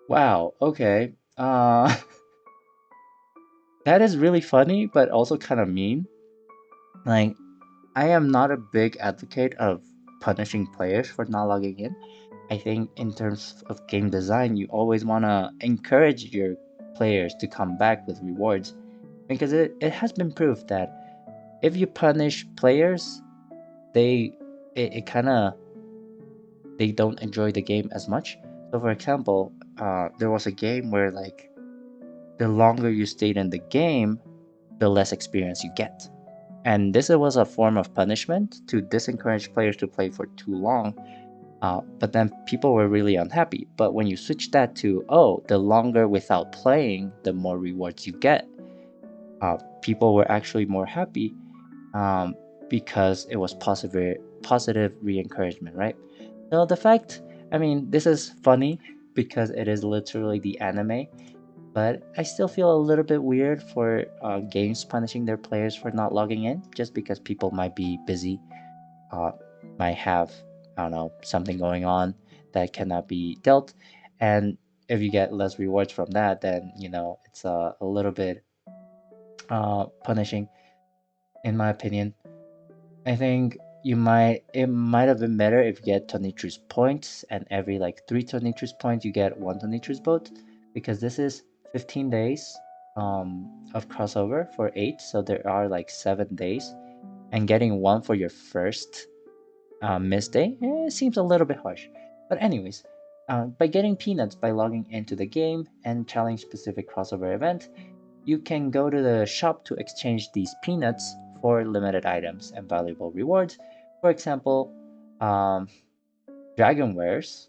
Wow, okay. That is really funny, but also kind of mean. Like, I am not a big advocate of punishing players for not logging in. I think in terms of game design, you always want to encourage your players to come back with rewards, because it has been proved that if you punish players, it kind of they don't enjoy the game as much. So for example, there was a game where like the longer you stayed in the game, the less experience you get. And this was a form of punishment to disencourage players to play for too long. But then people were really unhappy. But when you switch that to, oh, the longer without playing, the more rewards you get, people were actually more happy, um, because it was positive re-encouragement, right? So the fact, I mean, this is funny because it is literally the anime, but I still feel a little bit weird for games punishing their players for not logging in, just because people might be busy, uh, might have, I don't know, something going on that cannot be dealt. And if you get less rewards from that, then, it's a little bit punishing, in my opinion. I think it might have been better if you get Tonitrus points, and every like 3 Tonitrus points you get 1 Tonitrus boat, because this is 15 days of crossover for 8, so there are like 7 days, and getting 1 for your first missed day seems a little bit harsh. But anyways, by getting peanuts by logging into the game and challenge specific crossover event, you can go to the shop to exchange these peanuts for limited items and valuable rewards. For example, um, dragon wares,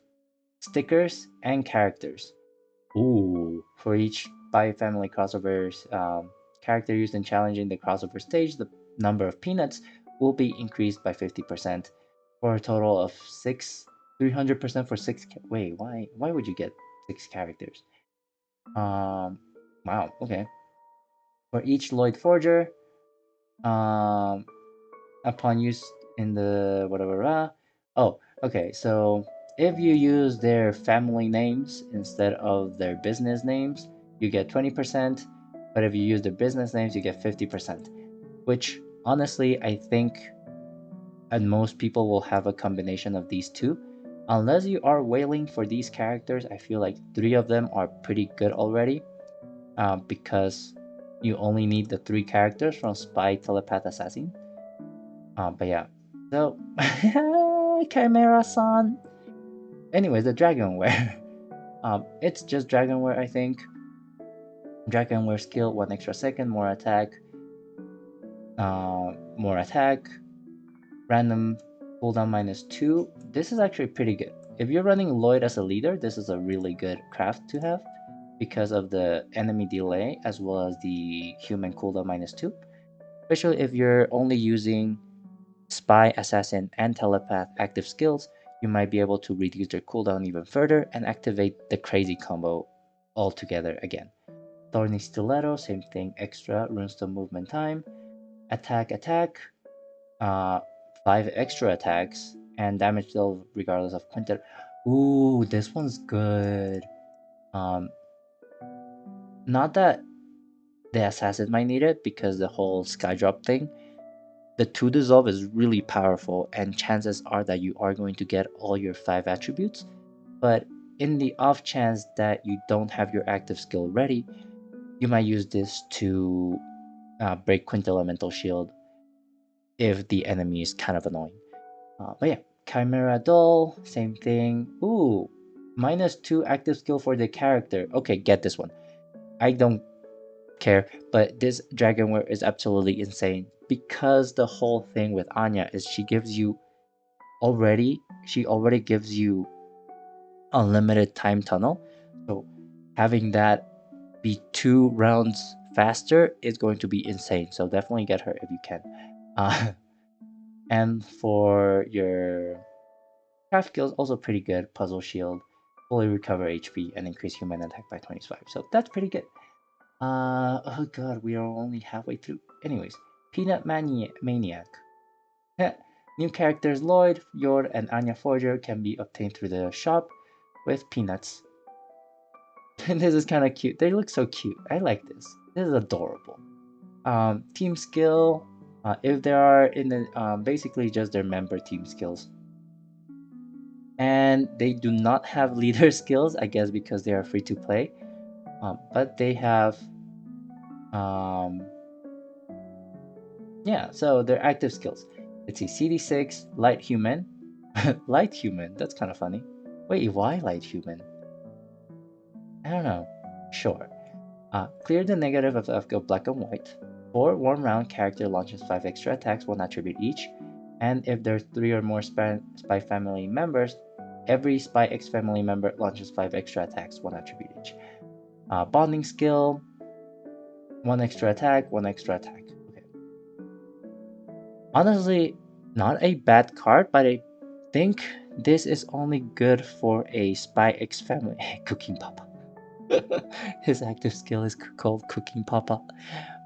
stickers, and characters. Ooh, for each by family crossovers character used in challenging the crossover stage, the number of peanuts will be increased by 50% for a total of 300% for 6. Wait, why would you get 6 characters? Wow, okay. For each Lloyd Forger, um, upon use in the whatever. Oh, okay. So if you use their family names instead of their business names, you get 20%. But if you use their business names, you get 50%. Which honestly, I think, and most people will have a combination of these two. Unless you are wailing for these characters, I feel like 3 of them are pretty good already, because you only need the 3 characters from Spy, Telepath, Assassin. But yeah, so Chimera-san. Anyways, the Dragonware. It's just Dragonware, I think. Dragon Wear skill, 1 extra second, more attack, random cooldown -2. This is actually pretty good. If you're running Lloyd as a leader, this is a really good craft to have because of the enemy delay as well as the human cooldown -2. Especially if you're only using Spy, Assassin, and Telepath active skills, you might be able to reduce their cooldown even further and activate the crazy combo altogether again. Thorny Stiletto, same thing, extra runestone movement time, attack, uh, 5 extra attacks, and damage dealt regardless of quintet. Ooh, this one's good. Um, Not that the assassin might need it because the whole skydrop thing. The 2 dissolve is really powerful, and chances are that you are going to get all your 5 attributes. But in the off chance that you don't have your active skill ready, you might use this to break Quint Elemental Shield if the enemy is kind of annoying. But yeah, Chimera Doll, same thing. Ooh, -2 active skill for the character. Okay, get this one. I don't care, but this Dragonware is absolutely insane because the whole thing with Anya is she already gives you unlimited time tunnel. So having that be 2 rounds faster is going to be insane. So definitely get her if you can. And for your craft skills, also pretty good. Puzzle shield, fully recover HP, and increase human attack by 25. So that's pretty good. Oh god, we are only halfway through. Anyways, Peanut Maniac. New characters Lloyd, Yord, and Anya Forger can be obtained through the shop with peanuts. This is kind of cute. They look so cute. I like this. This is adorable. Team skill. If they are in the basically just their member team skills, and they do not have leader skills, I guess because they are free to play. But they have yeah. So their active skills. Let's see. CD6, light human, light human. That's kind of funny. Wait, why light human? I don't know. Sure. Clear the negative of black and white. For 1 round, character launches 5 extra attacks, 1 attribute each. And if there's 3 or more Spy family members, every Spy X family member launches 5 extra attacks, 1 attribute each. Bonding skill, 1 extra attack, 1 extra attack. Okay. Honestly, not a bad card, but I think this is only good for a Spy X family. Cooking Papa. His active skill is called Cooking Papa.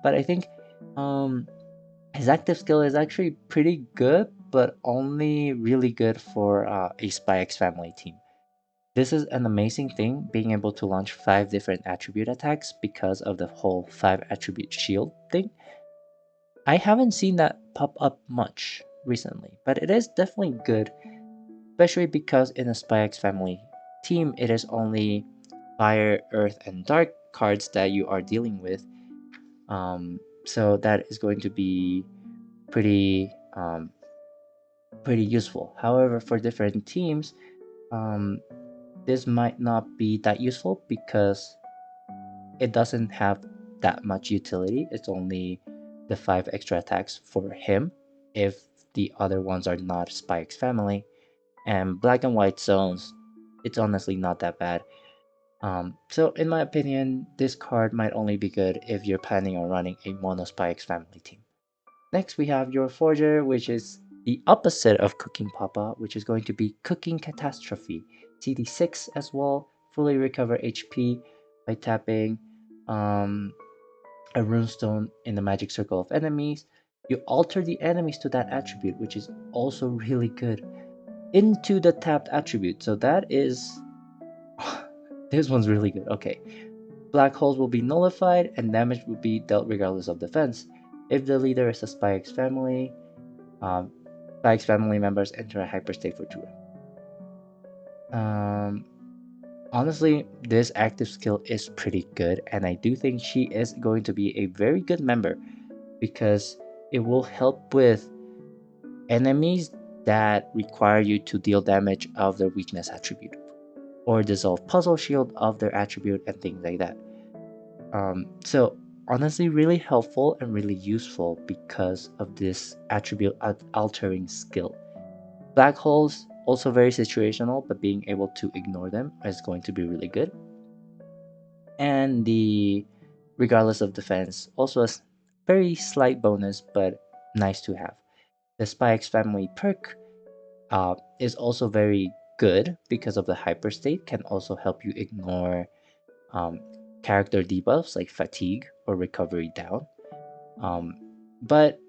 But I think his active skill is actually pretty good, but only really good for a Spy X family team. This is an amazing thing, being able to launch 5 different attribute attacks because of the whole 5 attribute shield thing. I haven't seen that pop up much recently, but it is definitely good, especially because in a Spy X family team, it is only Fire, Earth, and Dark cards that you are dealing with. So that is going to be pretty pretty useful. However, for different teams, this might not be that useful because it doesn't have that much utility. It's only the 5 extra attacks for him if the other ones are not Spike's family. And black and white zones, it's honestly not that bad. So in my opinion, this card might only be good if you're planning on running a mono Spike's family team. Next, we have your Forger, which is the opposite of Cooking Papa, which is going to be Cooking Catastrophe. CD6 as well, fully recover HP by tapping a runestone in the magic circle of enemies. You alter the enemies to that attribute, which is also really good, into the tapped attribute. So that is... this one's really good. Okay. Black holes will be nullified and damage will be dealt regardless of defense. If the leader is a Spy X family, Spy X family members enter a hyperstate for 2 rounds. Honestly, this active skill is pretty good, and I do think she is going to be a very good member because it will help with enemies that require you to deal damage of their weakness attribute or dissolve puzzle shield of their attribute and things like that. So honestly, really helpful and really useful because of this attribute altering skill. Black holes also very situational, but being able to ignore them is going to be really good. And the regardless of defense also a very slight bonus, but nice to have. The Spike's family perk is also very good because of the hyperstate, can also help you ignore um, character debuffs like fatigue or recovery down. Um, but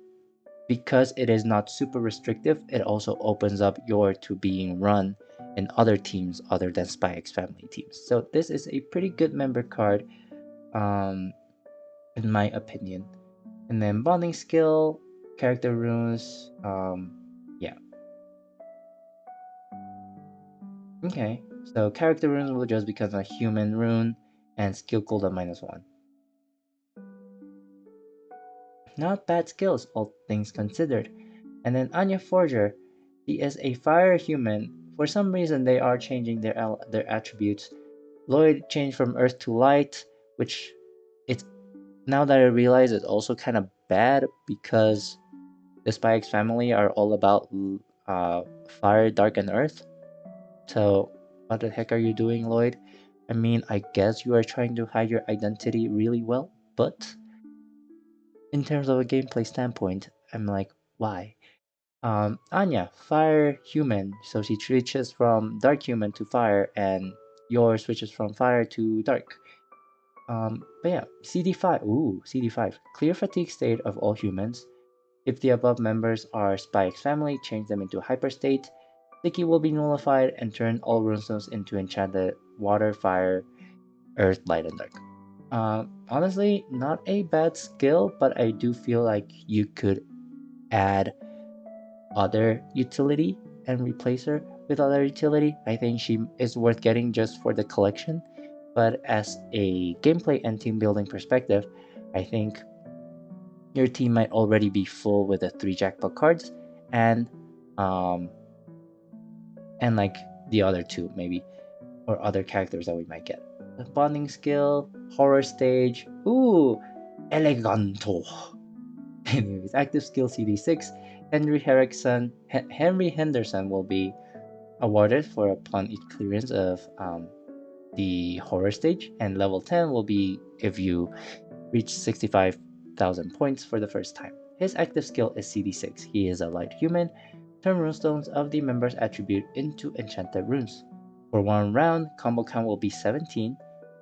because it is not super restrictive, it also opens up your to being run in other teams other than Spike's family teams. So this is a pretty good member card, um, in my opinion. And then bonding skill, character runes, yeah. Okay, so character runes will just become a human rune and skill cooldown -1. Not bad skills, all things considered. And then Anya Forger, he is a fire human. For some reason, they are changing their attributes. Lloyd changed from Earth to Light, which it's now that I realize it's also kind of bad because the Spike's family are all about fire, dark, and earth. So, what the heck are you doing, Lloyd? I mean, I guess you are trying to hide your identity really well, but in terms of a gameplay standpoint, I'm like, why? Anya, fire human, so she switches from dark human to fire, and yours switches from fire to dark. But yeah, CD5. Ooh, CD5. Clear fatigue state of all humans. If the above members are Spike's family, change them into hyperstate. Sticky will be nullified and turn all runestones into enchanted water, fire, earth, light, and dark. Honestly, not a bad skill, but I do feel like you could add other utility and replace her with other utility. I think she is worth getting just for the collection, but as a gameplay and team building perspective, I think your team might already be full with the 3 jackpot cards and um and like the other two maybe, or other characters that we might get. The bonding skill, horror stage, ooh, eleganto. Anyways, active skill CD6, Henry Henderson will be awarded for upon each clearance of the horror stage, and level 10 will be if you reach 65,000 points for the first time. His active skill is CD6. He is a light human. Turn runestones of the member's attribute into enchanted runes. For one round, combo count will be 17,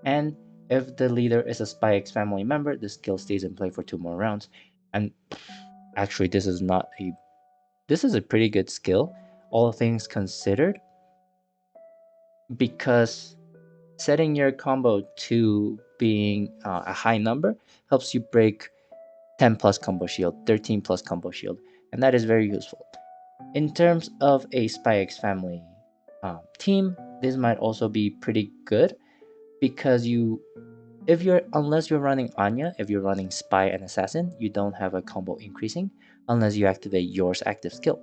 and if the leader is a Spy X family member, the skill stays in play for 2 more rounds. And actually, this is a pretty good skill, all things considered, because setting your combo to being a high number helps you break 10 plus combo shield, 13 plus combo shield, and that is very useful. In terms of a Spy X family team, this might also be pretty good because unless you're running Anya, if you're running Spy and Assassin, you don't have a combo increasing unless you activate yours active skill.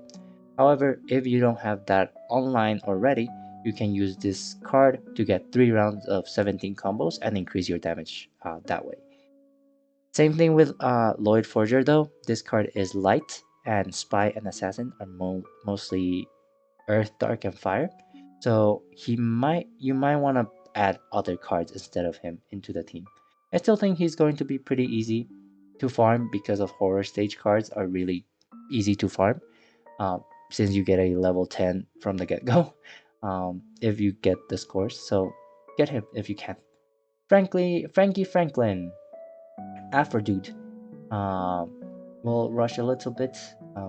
However, if you don't have that online already, you can use this card to get 3 rounds of 17 combos and increase your damage that way. Same thing with Lloyd Forger though. This card is light, and Spy and Assassin are mostly Earth, Dark, and Fire. So you might want to add other cards instead of him into the team. I still think he's going to be pretty easy to farm because of horror stage cards are really easy to farm. Since you get a level 10 from the get-go, if you get the scores. So get him if you can. Frankie Franklin, Aphrodite. Um, we'll rush a little bit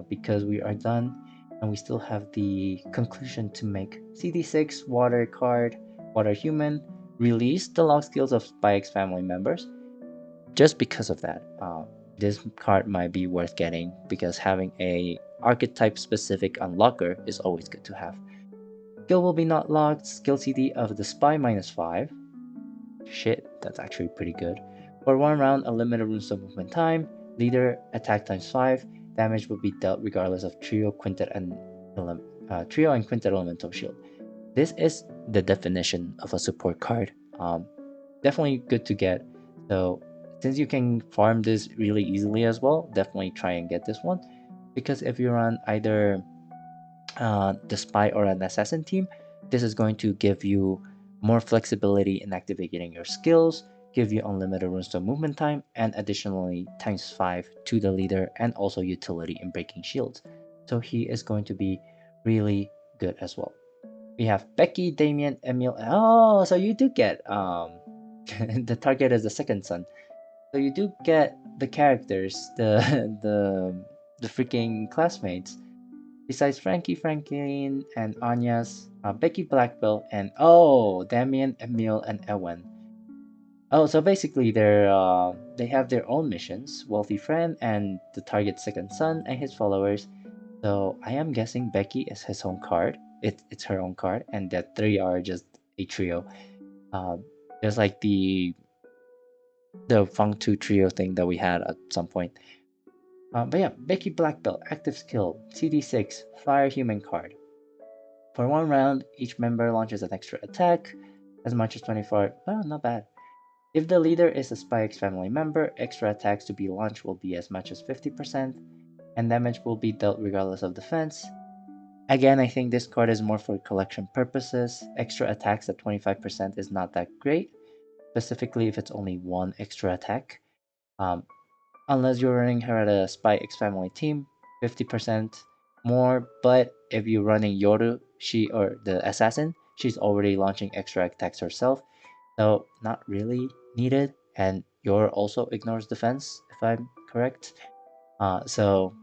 because we are done and we still have the conclusion to make. CD6, Water card, Water Human, release the lock skills of Spike's family members. Just because of that, this card might be worth getting because having a archetype specific unlocker is always good to have. Skill will be not locked, skill CD of the Spy -5. Shit, that's actually pretty good. For one round, a limited runestone movement time, leader attack times 5, damage will be dealt regardless of trio and quintet elemental shield. This is the definition of a support card. Definitely good to get, So since you can farm this really easily as well, definitely try and get this one. Because if you're on either the spy or an assassin team, this is going to give you more flexibility in activating your skills, give you unlimited runestone movement time, and additionally times 5 to the leader and also utility in breaking shields. So he is going to be really good as well. We have Becky, Damien, Emil. Oh, so you do get the target is the second son. So you do get the characters, the the freaking classmates. Besides Frankie, Franklin, and Anya's, Becky Blackbelt, and oh, Damien, Emil, and Ewan. Oh, so basically they have their own missions. Wealthy friend and the target's second son and his followers. So I am guessing Becky is his own card. It's her own card, and the three are just a trio. Uh, just like the Feng Tu trio thing that we had at some point. But yeah, Becky Black Belt, active skill, CD6, Fire Human card. For one round, each member launches an extra attack, as much as 24. Oh, not bad. If the leader is a Spy X family member, extra attacks to be launched will be as much as 50%, and damage will be dealt regardless of defense. Again, I think this card is more for collection purposes. Extra attacks at 25% is not that great, specifically if it's only one extra attack. Um, unless you're running her at a Spy X family team, 50% more. But if you're running Yoru, she or the assassin, she's already launching extra attacks herself, so not really needed. And Yoru also ignores defense, if I'm correct. So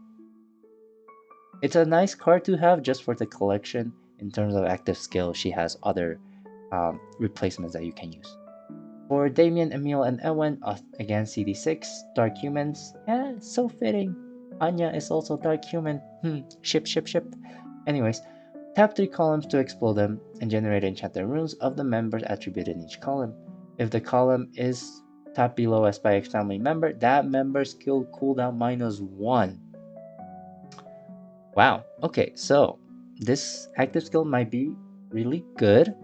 it's a nice card to have just for the collection. In terms of active skill, she has other replacements that you can use. For Damien, Emil, and Ewan, again CD6, Dark Humans. Yeah, so fitting. Anya is also Dark Human. Ship, ship, ship. Anyways, tap 3 columns to explode them and generate enchanted runes of the members attributed in each column. If the column is tapped below a Spy X family member, that member's skill cooldown -1. Wow, okay, so this active skill might be really good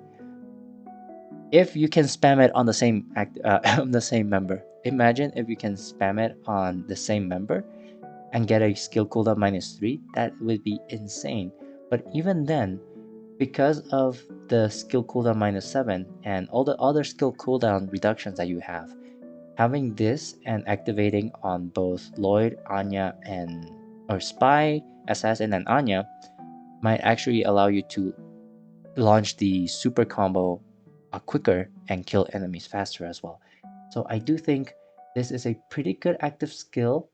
if you can spam it on the same on the same member. Imagine if you can spam it on the same member and get a skill cooldown -3. That would be insane. But even then, because of the skill cooldown -7 and all the other skill cooldown reductions that you have, having this and activating on both Lloyd, Anya, and or Spy, Assassin, and Anya might actually allow you to launch the super combo quicker and kill enemies faster as well. So I do think this is a pretty good active skill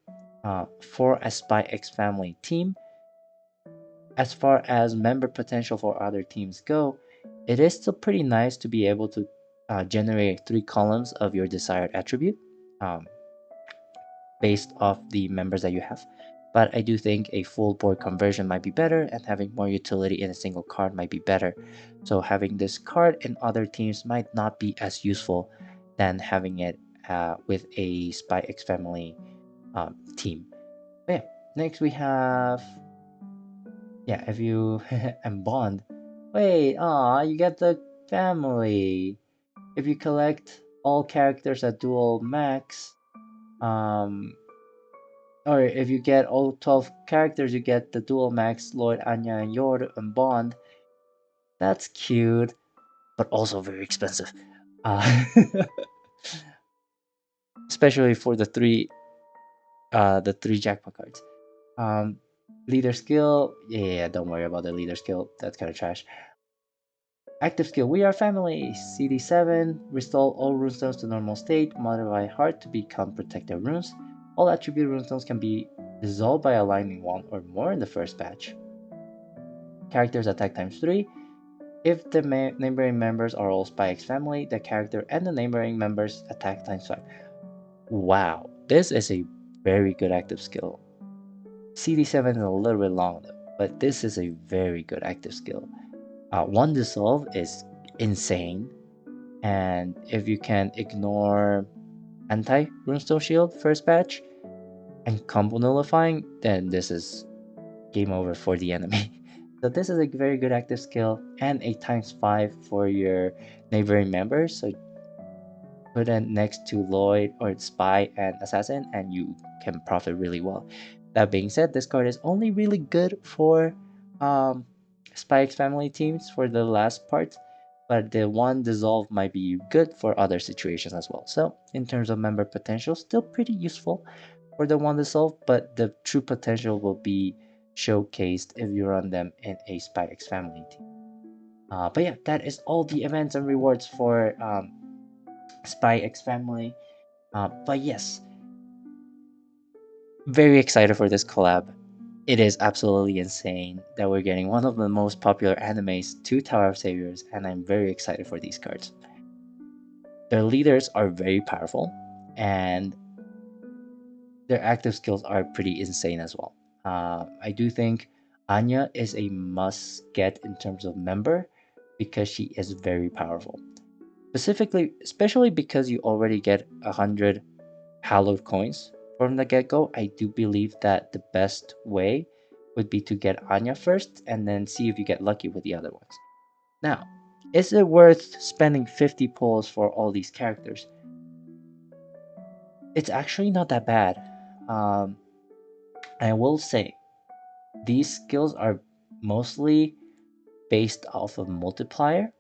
for a Spy X family team. As far as member potential for other teams go, it is still pretty nice to be able to generate 3 columns of your desired attribute um, based off the members that you have. But I do think a full board conversion might be better, and having more utility in a single card might be better. So having this card in other teams might not be as useful than having it with a Spy X family team. But yeah, next we have if you and Bond. Wait, you get the family. If you collect all characters at dual max, um, or if you get all 12 characters, you get the dual max Lloyd, Anya, and Yor and Bond. That's cute, but also very expensive. Uh, especially for the three jackpot cards. Um, leader skill, yeah, don't worry about the leader skill. That's kind of trash. Active skill, we are family. CD7, restore all runestones to normal state, modify heart to become protected runes. All attribute runestones can be dissolved by aligning one or more in the first batch. Characters attack times 3. If the neighboring members are all Spy X family, the character and the neighboring members attack times 5. Wow, this is a very good active skill. CD7 is a little bit long though, but this is a very good active skill. One dissolve is insane, and if you can ignore anti runestone shield first batch and combo nullifying, then this is game over for the enemy. So this is a very good active skill and a times 5 for your neighboring members. So put it next to Lloyd or Spy and Assassin, and you can profit really well. That being said, this card is only really good for um, Spy X Family teams for the last part, but the one dissolve might be good for other situations as well. So in terms of member potential, still pretty useful for the one dissolve, but the true potential will be showcased if you run them in a Spy X Family team. But yeah, that is all the events and rewards for Spy X Family. But yes, very excited for this collab. It is absolutely insane that we're getting one of the most popular animes to Tower of Saviors, and I'm very excited for these cards. Their leaders are very powerful, and their active skills are pretty insane as well. I do think Anya is a must get in terms of member because she is very powerful. Specifically, especially because you already get 100 hallowed coins from the get-go. I do believe that the best way would be to get Anya first and then see if you get lucky with the other ones. Now, is it worth spending 50 pulls for all these characters? It's actually not that bad. Um, I will say these skills are mostly based off of multiplier,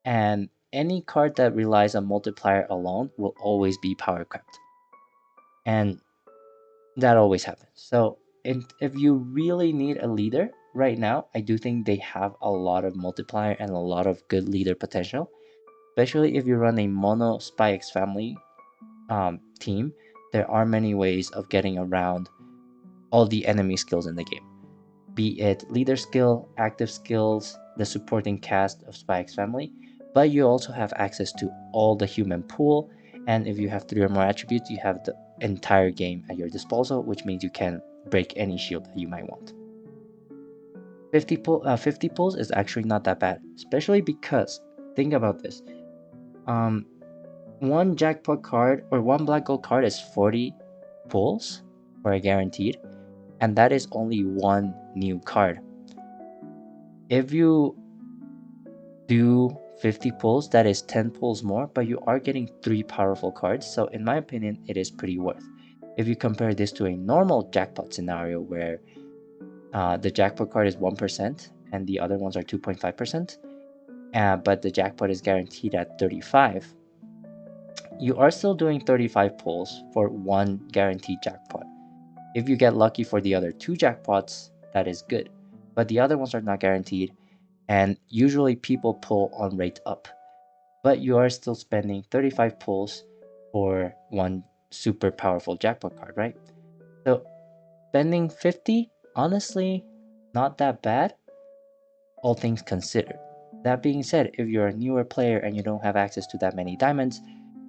and any card that relies on multiplier alone will always be power crept. And that always happens. So if you really need a leader right now, I do think they have a lot of multiplier and a lot of good leader potential, especially if you run a mono Spy X Family team. There are many ways of getting around all the enemy skills in the game, be it leader skill, active skills, the supporting cast of Spy X Family, but you also have access to all the human pool, and if you have 3 or more attributes, you have the entire game at your disposal, which means you can break any shield that you might want. 50 pulls is actually not that bad, especially because, think about this, um, one jackpot card or one black gold card is 40 pulls for a guaranteed, and that is only one new card. If you do 50 pulls, that is 10 pulls more, but you are getting 3 powerful cards, so in my opinion, it is pretty worth. If you compare this to a normal jackpot scenario where the jackpot card is 1% and the other ones are 2.5%, but the jackpot is guaranteed at 35, you are still doing 35 pulls for one guaranteed jackpot. If you get lucky for the other 2 jackpots, that is good, but the other ones are not guaranteed, and usually people pull on rate up, but you are still spending 35 pulls for one super powerful jackpot card, right? So spending 50, honestly, not that bad, all things considered. That being said, if you're a newer player and you don't have access to that many diamonds,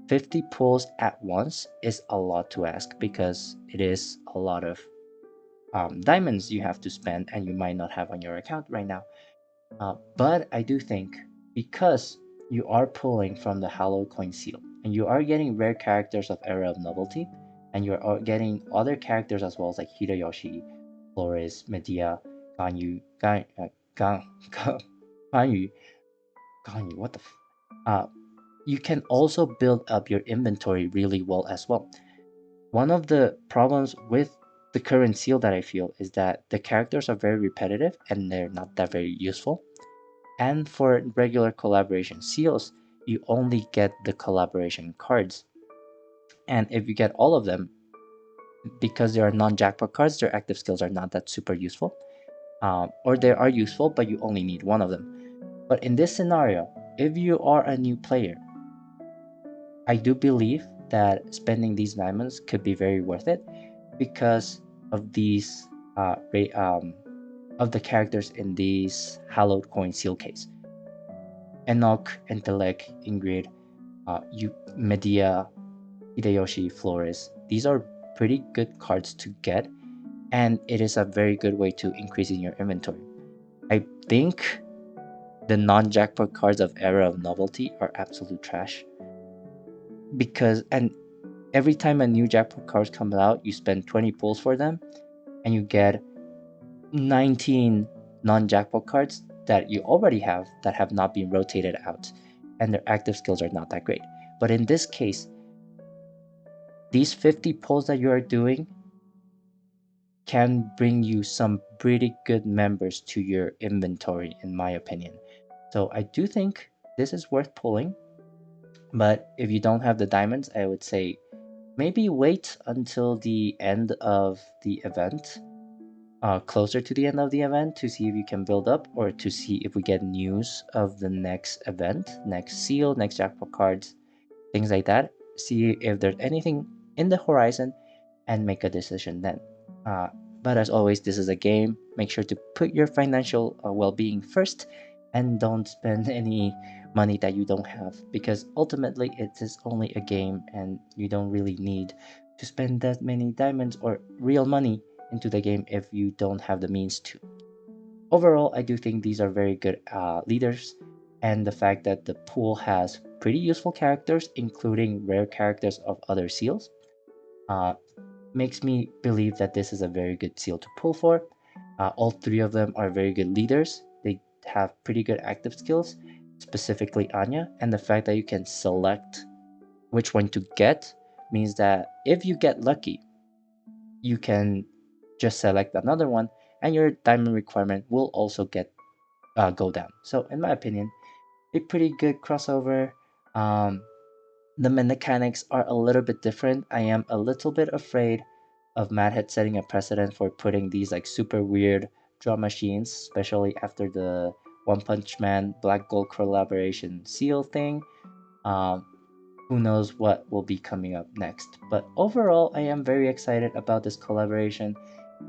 50 pulls at once is a lot to ask because it is a lot of diamonds you have to spend and you might not have on your account right now. But I do think because you are pulling from the Hallowed Coin Seal and you are getting rare characters of Era of Novelty, and you're getting other characters as well as like Hideyoshi, Flores, Medea, Ganyu, Gan, Ganyu, Ganyu, what the you can also build up your inventory really well as well. One of the problems with the current seal that I feel is that the characters are very repetitive and they're not that very useful. And for regular collaboration seals, you only get the collaboration cards. And if you get all of them, because they are non-jackpot cards, their active skills are not that super useful. Or they are useful, but you only need one of them. But in this scenario, if you are a new player, I do believe that spending these diamonds could be very worth it because of these of the characters in these hallowed coin seal case. Enoch, Intellect, Ingrid, Medea, Hideyoshi, Flores. These are pretty good cards to get, and it is a very good way to increasing your inventory. I think the non-jackpot cards of Era of Novelty are absolute trash because every time a new jackpot card comes out, you spend 20 pulls for them, and you get 19 non-jackpot cards that you already have that have not been rotated out, and their active skills are not that great. But in this case, these 50 pulls that you are doing can bring you some pretty good members to your inventory, in my opinion. So I do think this is worth pulling, but if you don't have the diamonds, I would say maybe wait until the end of the event, closer to the end of the event, to see if you can build up, or to see if we get news of the next event, next seal, next jackpot cards, things like that. See if there's anything in the horizon and make a decision then. Uh, but as always, this is a game. Make sure to put your financial well-being first, and don't spend any money that you don't have, because ultimately it is only a game and you don't really need to spend that many diamonds or real money into the game if you don't have the means to. Overall, I do think these are very good leaders, and the fact that the pool has pretty useful characters, including rare characters of other seals, uh, makes me believe that this is a very good seal to pull for. All three of them are very good leaders. They have pretty good active skills, specifically Anya, and the fact that you can select which one to get means that if you get lucky, you can just select another one, and your diamond requirement will also go down. So, in my opinion, a pretty good crossover. Um, the mechanics are a little bit different. I am a little bit afraid of Madhead setting a precedent for putting these like super weird drum machines, especially after the One Punch Man Black Gold collaboration seal thing. Um, who knows what will be coming up next? But overall, I am very excited about this collaboration,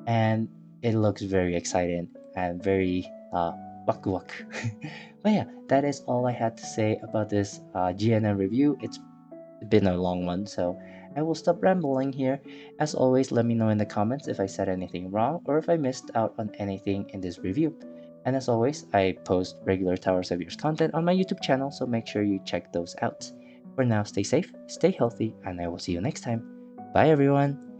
and it looks very exciting and very waku waku. But yeah, that is all I had to say about this GNN review. It's been a long one, so I will stop rambling here. As always, let me know in the comments if I said anything wrong or if I missed out on anything in this review. And as always, I post regular Tower Saviors content on my YouTube channel, so make sure you check those out. For now, stay safe, stay healthy, and I will see you next time. Bye everyone!